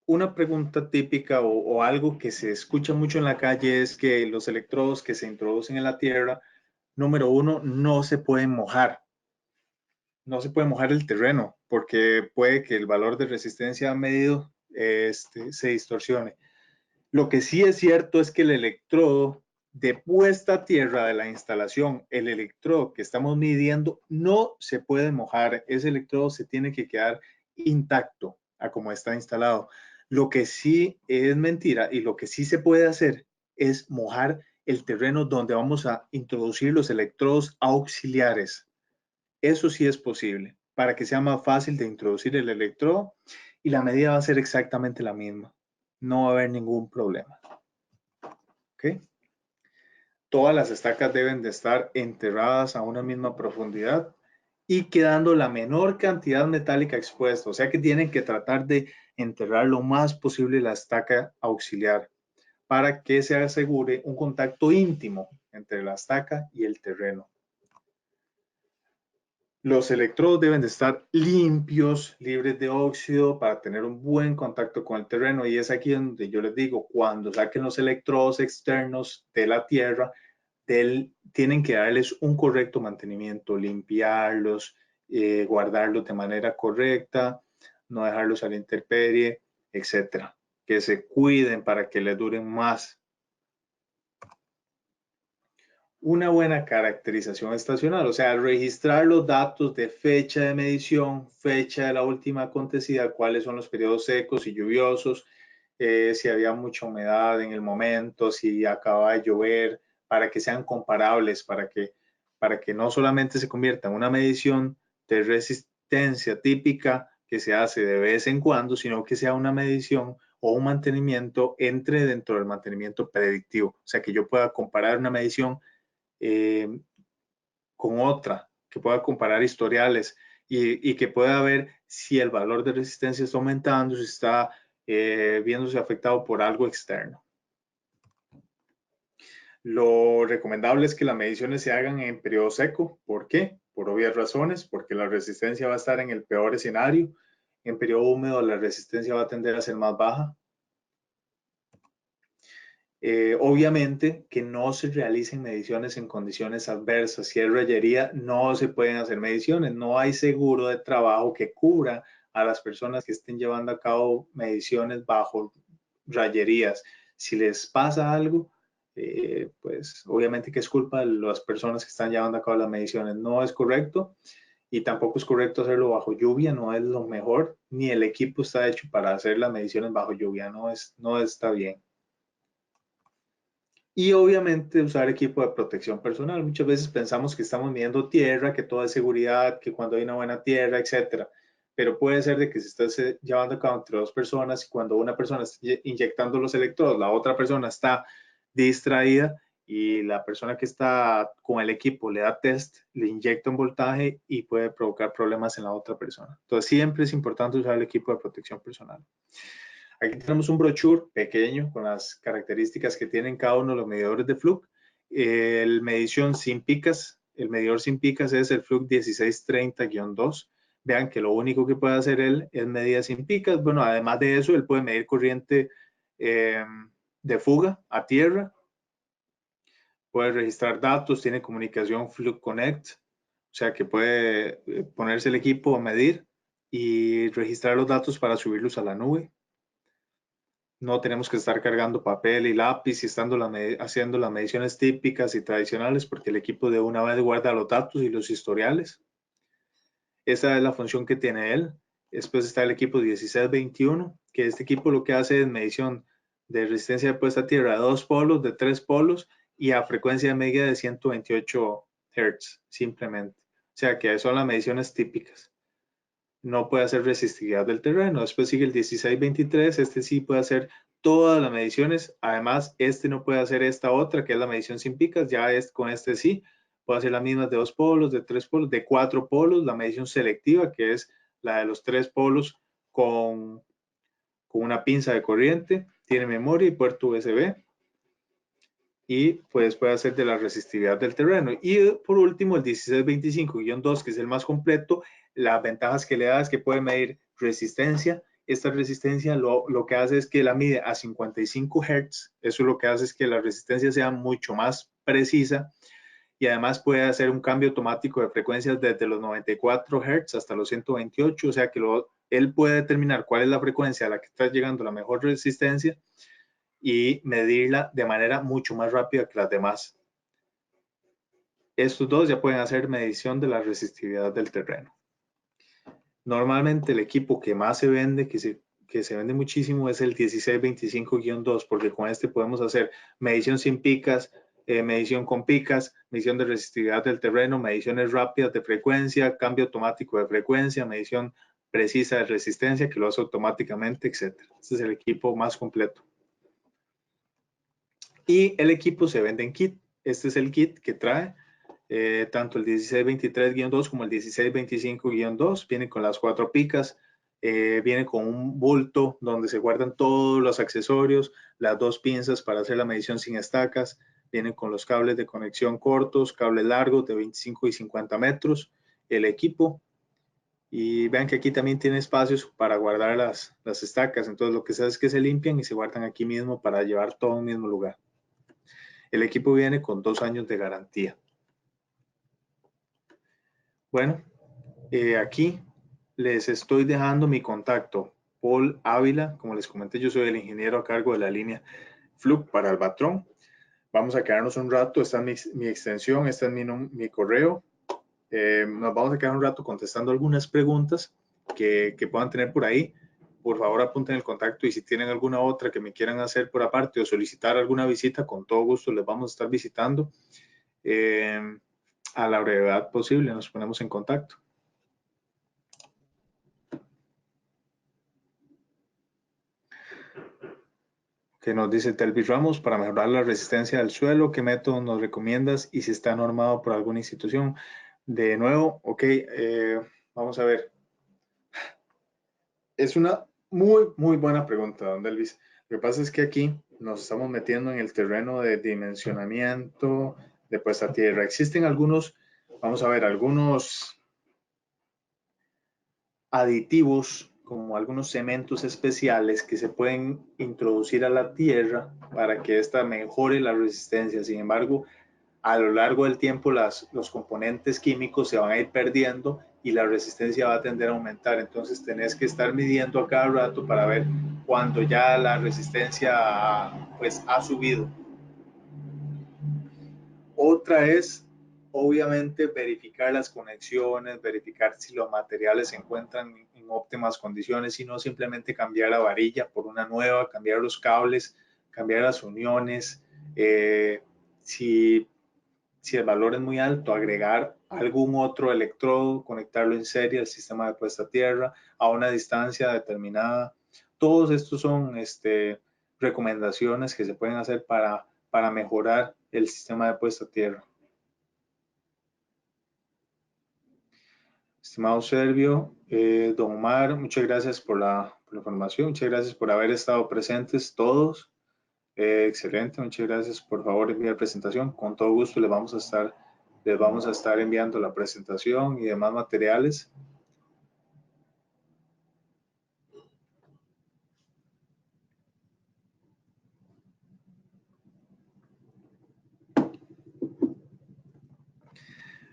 Una pregunta típica o algo que se escucha mucho en la calle es que los electrodos que se introducen en la tierra, número uno, no se pueden mojar. No se puede mojar el terreno porque puede que el valor de resistencia medido se distorsione. Lo que sí es cierto es que el electrodo de puesta a tierra de la instalación, el electrodo que estamos midiendo, no se puede mojar. Ese electrodo se tiene que quedar intacto a como está instalado. Lo que sí es mentira y lo que sí se puede hacer es mojar el terreno donde vamos a introducir los electrodos auxiliares. Eso sí es posible para que sea más fácil de introducir el electrodo y la medida va a ser exactamente la misma. No va a haber ningún problema. ¿Okay? Todas las estacas deben de estar enterradas a una misma profundidad y quedando la menor cantidad metálica expuesta. O sea que tienen que tratar de enterrar lo más posible la estaca auxiliar para que se asegure un contacto íntimo entre la estaca y el terreno. Los electrodos deben de estar limpios, libres de óxido para tener un buen contacto con el terreno, y es aquí donde yo les digo, cuando saquen los electrodos externos de la tierra, tienen que darles un correcto mantenimiento, limpiarlos, guardarlos de manera correcta, no dejarlos a la intemperie, etcétera. Que se cuiden para que les duren más. Una buena caracterización estacional, o sea, registrar los datos de fecha de medición, fecha de la última acontecida, cuáles son los periodos secos y lluviosos, si había mucha humedad en el momento, si acababa de llover, para que sean comparables, para que no solamente se convierta en una medición de resistencia típica que se hace de vez en cuando, sino que sea una medición o un mantenimiento entre dentro del mantenimiento predictivo, o sea, que yo pueda comparar una medición con otra, que pueda comparar historiales y que pueda ver si el valor de resistencia está aumentando, si está viéndose afectado por algo externo. Lo recomendable es que las mediciones se hagan en periodo seco. ¿Por qué? Por obvias razones, porque la resistencia va a estar en el peor escenario. En periodo húmedo la resistencia va a tender a ser más baja. Obviamente que no se realicen mediciones en condiciones adversas. Si es rayería, no se pueden hacer mediciones. No hay seguro de trabajo que cubra a las personas que estén llevando a cabo mediciones bajo rayerías. Si les pasa algo, pues obviamente que es culpa de las personas que están llevando a cabo las mediciones. No es correcto y tampoco es correcto hacerlo bajo lluvia. No es lo mejor, ni el equipo está hecho para hacer las mediciones bajo lluvia. No está bien. Y obviamente usar equipo de protección personal. Muchas veces pensamos que estamos midiendo tierra, que todo es seguridad, que cuando hay una buena tierra, etcétera. Pero puede ser de que se esté llevando a cabo entre dos personas y cuando una persona está inyectando los electrodos, la otra persona está distraída y la persona que está con el equipo le da test, le inyecta un voltaje y puede provocar problemas en la otra persona. Entonces siempre es importante usar el equipo de protección personal. Aquí tenemos un brochure pequeño con las características que tienen cada uno de los medidores de Fluke. El medidor sin picas es el Fluke 1630-2. Vean que lo único que puede hacer él es medida sin picas. Bueno, además de eso, él puede medir corriente de fuga a tierra. Puede registrar datos, tiene comunicación Fluke Connect, o sea que puede ponerse el equipo a medir y registrar los datos para subirlos a la nube. No tenemos que estar cargando papel y lápiz y haciendo las mediciones típicas y tradicionales porque el equipo de una vez guarda los datos y los historiales. Esa es la función que tiene él. Después está el equipo 1621, que este equipo lo que hace es medición de resistencia de puesta a tierra de 2 polos, de 3 polos y a frecuencia media de 128 Hz simplemente. O sea que son las mediciones típicas. No puede hacer resistividad del terreno. Después sigue el 1623, este sí puede hacer todas las mediciones. Además, este no puede hacer esta otra, que es la medición sin picas. Ya con este sí, puede hacer las mismas de 2 polos, de 3 polos, de 4 polos, la medición selectiva, que es la de los 3 polos con una pinza de corriente. Tiene memoria y puerto USB. Y pues puede hacer de la resistividad del terreno. Y por último, el 1625-2, que es el más completo, las ventajas que le da es que puede medir resistencia. Esta resistencia lo que hace es que la mide a 55 Hz. Eso lo que hace es que la resistencia sea mucho más precisa y además puede hacer un cambio automático de frecuencias desde los 94 Hz hasta los 128. O sea que él puede determinar cuál es la frecuencia a la que está llegando la mejor resistencia y medirla de manera mucho más rápida que las demás. Estos dos ya pueden hacer medición de la resistividad del terreno. Normalmente el equipo que más se vende, que se vende muchísimo, es el 1625-2, porque con este podemos hacer medición sin picas, medición con picas, medición de resistividad del terreno, mediciones rápidas de frecuencia, cambio automático de frecuencia, medición precisa de resistencia que lo hace automáticamente, etc. Este es el equipo más completo. Y el equipo se vende en kit. Este es el kit que trae. tanto el 1623-2 como el 1625-2 viene con las 4 picas, viene con un bulto donde se guardan todos los accesorios, las 2 pinzas para hacer la medición sin estacas, vienen con los cables de conexión cortos, cables largos de 25 y 50 metros, el equipo. Y vean que aquí también tiene espacios para guardar las estacas. Entonces lo que se hace es que se limpian y se guardan aquí mismo para llevar todo en un mismo lugar. El equipo viene con 2 años de garantía. Bueno, aquí les estoy dejando mi contacto. Paul Ávila, como les comenté, yo soy el ingeniero a cargo de la línea Fluke para Albatron. Vamos a quedarnos un rato. Esta es mi extensión, este es mi correo. Nos vamos a quedar un rato contestando algunas preguntas que puedan tener por ahí. Por favor, apunten el contacto y si tienen alguna otra que me quieran hacer por aparte o solicitar alguna visita, con todo gusto les vamos a estar visitando. A la brevedad posible nos ponemos en contacto. Que nos dice Telvis Ramos, para mejorar la resistencia al suelo, ¿qué método nos recomiendas y si está normado por alguna institución? De nuevo, ok, vamos a ver. Es una muy buena pregunta, don Delvis. Lo que pasa es que aquí nos estamos metiendo en el terreno de dimensionamiento, de puesta a tierra. Existen algunos, vamos a ver, algunos aditivos como algunos cementos especiales que se pueden introducir a la tierra para que ésta mejore la resistencia. Sin embargo, a lo largo del tiempo los componentes químicos se van a ir perdiendo y la resistencia va a tender a aumentar. Entonces tenés que estar midiendo a cada rato para ver cuando ya la resistencia pues ha subido. Otra es obviamente verificar las conexiones, verificar si los materiales se encuentran en óptimas condiciones y no simplemente cambiar la varilla por una nueva, cambiar los cables, cambiar las uniones. Si el valor es muy alto, agregar algún otro electrodo, conectarlo en serie al sistema de puesta a tierra a una distancia determinada. Todos estos son recomendaciones que se pueden hacer para mejorar el sistema de puesta a tierra. Estimado Servio, don Omar, muchas gracias por la información, muchas gracias por haber estado presentes todos. Excelente, muchas gracias. Por favor, enviar presentación. Con todo gusto les vamos a estar enviando la presentación y demás materiales.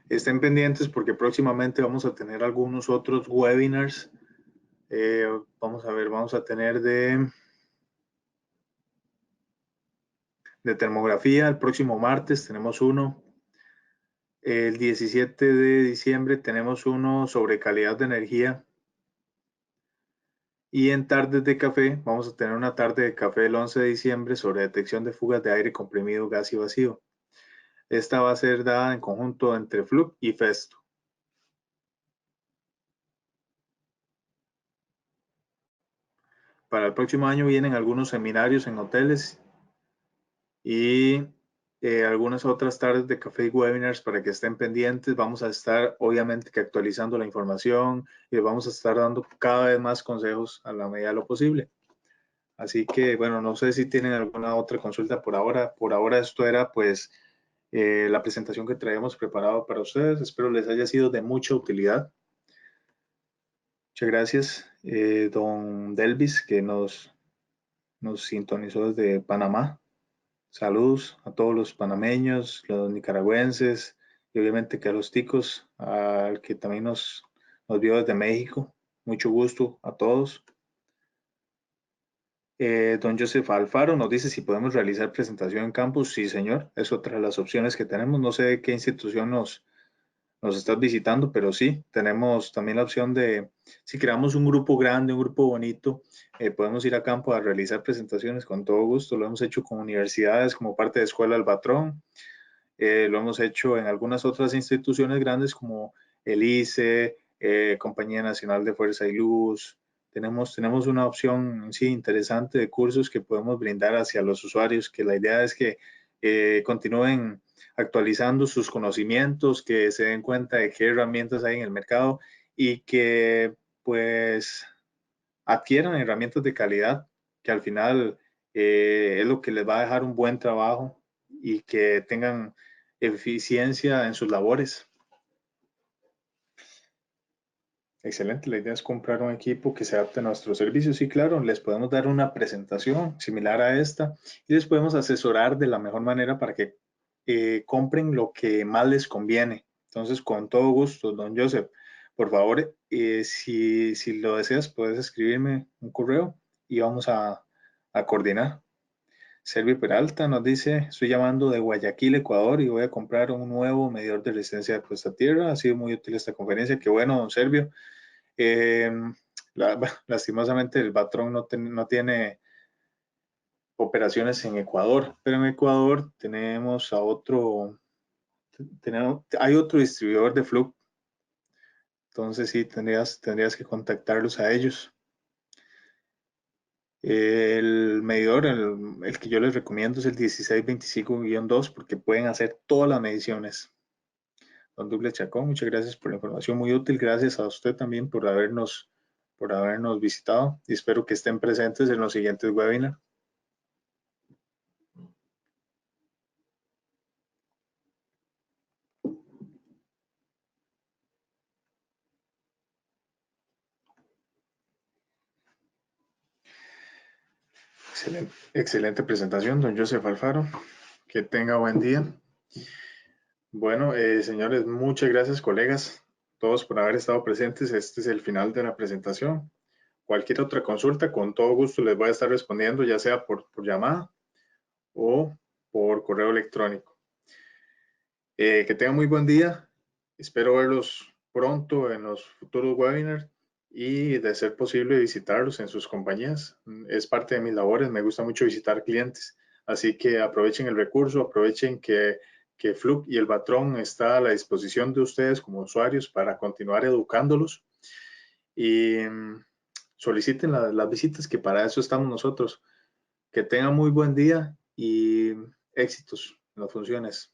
Estén pendientes porque próximamente vamos a tener algunos otros webinars. Vamos a ver, vamos a tener de termografía el próximo martes, tenemos uno. El 17 de diciembre tenemos uno sobre calidad de energía. Y en tardes de café, vamos a tener una tarde de café el 11 de diciembre sobre detección de fugas de aire comprimido, gas y vacío. Esta va a ser dada en conjunto entre Fluke y Festo. Para el próximo año vienen algunos seminarios en hoteles y algunas otras tardes de café y webinars para que estén pendientes. Vamos a estar obviamente que actualizando la información y vamos a estar dando cada vez más consejos a la medida de lo posible. Así que bueno, no sé si tienen alguna otra consulta por ahora. Por ahora esto era pues la presentación que traemos preparado para ustedes. Espero les haya sido de mucha utilidad. Muchas gracias, don Delvis, que nos sintonizó desde Panamá. Saludos a todos los panameños, los nicaragüenses y obviamente que a los ticos, al que también nos vio desde México. Mucho gusto a todos. Don Joseph Alfaro nos dice si podemos realizar presentación en campus. Sí, señor, es otra de las opciones que tenemos. No sé qué institución nos estás visitando, pero sí, tenemos también la opción de, si creamos un grupo grande, un grupo bonito, podemos ir a campo a realizar presentaciones con todo gusto. Lo hemos hecho con universidades como parte de Escuela Albatrón, lo hemos hecho en algunas otras instituciones grandes como el ICE, Compañía Nacional de Fuerza y Luz. Tenemos una opción sí, interesante de cursos que podemos brindar hacia los usuarios, que la idea es que continúen actualizando sus conocimientos, que se den cuenta de qué herramientas hay en el mercado y que pues adquieran herramientas de calidad, que al final es lo que les va a dejar un buen trabajo y que tengan eficiencia en sus labores. Excelente, la idea es comprar un equipo que se adapte a nuestros servicios y claro, les podemos dar una presentación similar a esta y les podemos asesorar de la mejor manera para que compren lo que más les conviene. Entonces, con todo gusto, don Joseph, por favor, si lo deseas, puedes escribirme un correo y vamos a coordinar. Servio Peralta nos dice, estoy llamando de Guayaquil, Ecuador, y voy a comprar un nuevo medidor de resistencia de puesta a tierra. Ha sido muy útil esta conferencia. Qué bueno, don Servio. Eh, lastimosamente el patrón no tiene operaciones en Ecuador, pero en Ecuador tenemos hay otro distribuidor de Fluke, entonces sí, tendrías que contactarlos a ellos. El medidor, el que yo les recomiendo es el 1625-2 porque pueden hacer todas las mediciones. Don Douglas Chacón, muchas gracias por la información, muy útil. Gracias a usted también por habernos visitado y espero que estén presentes en los siguientes webinars. Excelente presentación, don Joseph Alfaro. Que tenga buen día. Bueno, señores, muchas gracias, colegas, todos por haber estado presentes. Este es el final de la presentación. Cualquier otra consulta, con todo gusto les voy a estar respondiendo, ya sea por llamada o por correo electrónico. Que tengan muy buen día. Espero verlos pronto en los futuros webinars y, de ser posible, visitarlos en sus compañías. Es parte de mis labores, me gusta mucho visitar clientes, así que aprovechen el recurso, aprovechen que Fluke y el Batrón está a la disposición de ustedes como usuarios para continuar educándolos y soliciten las visitas, que para eso estamos nosotros. Que tengan muy buen día y éxitos en las funciones.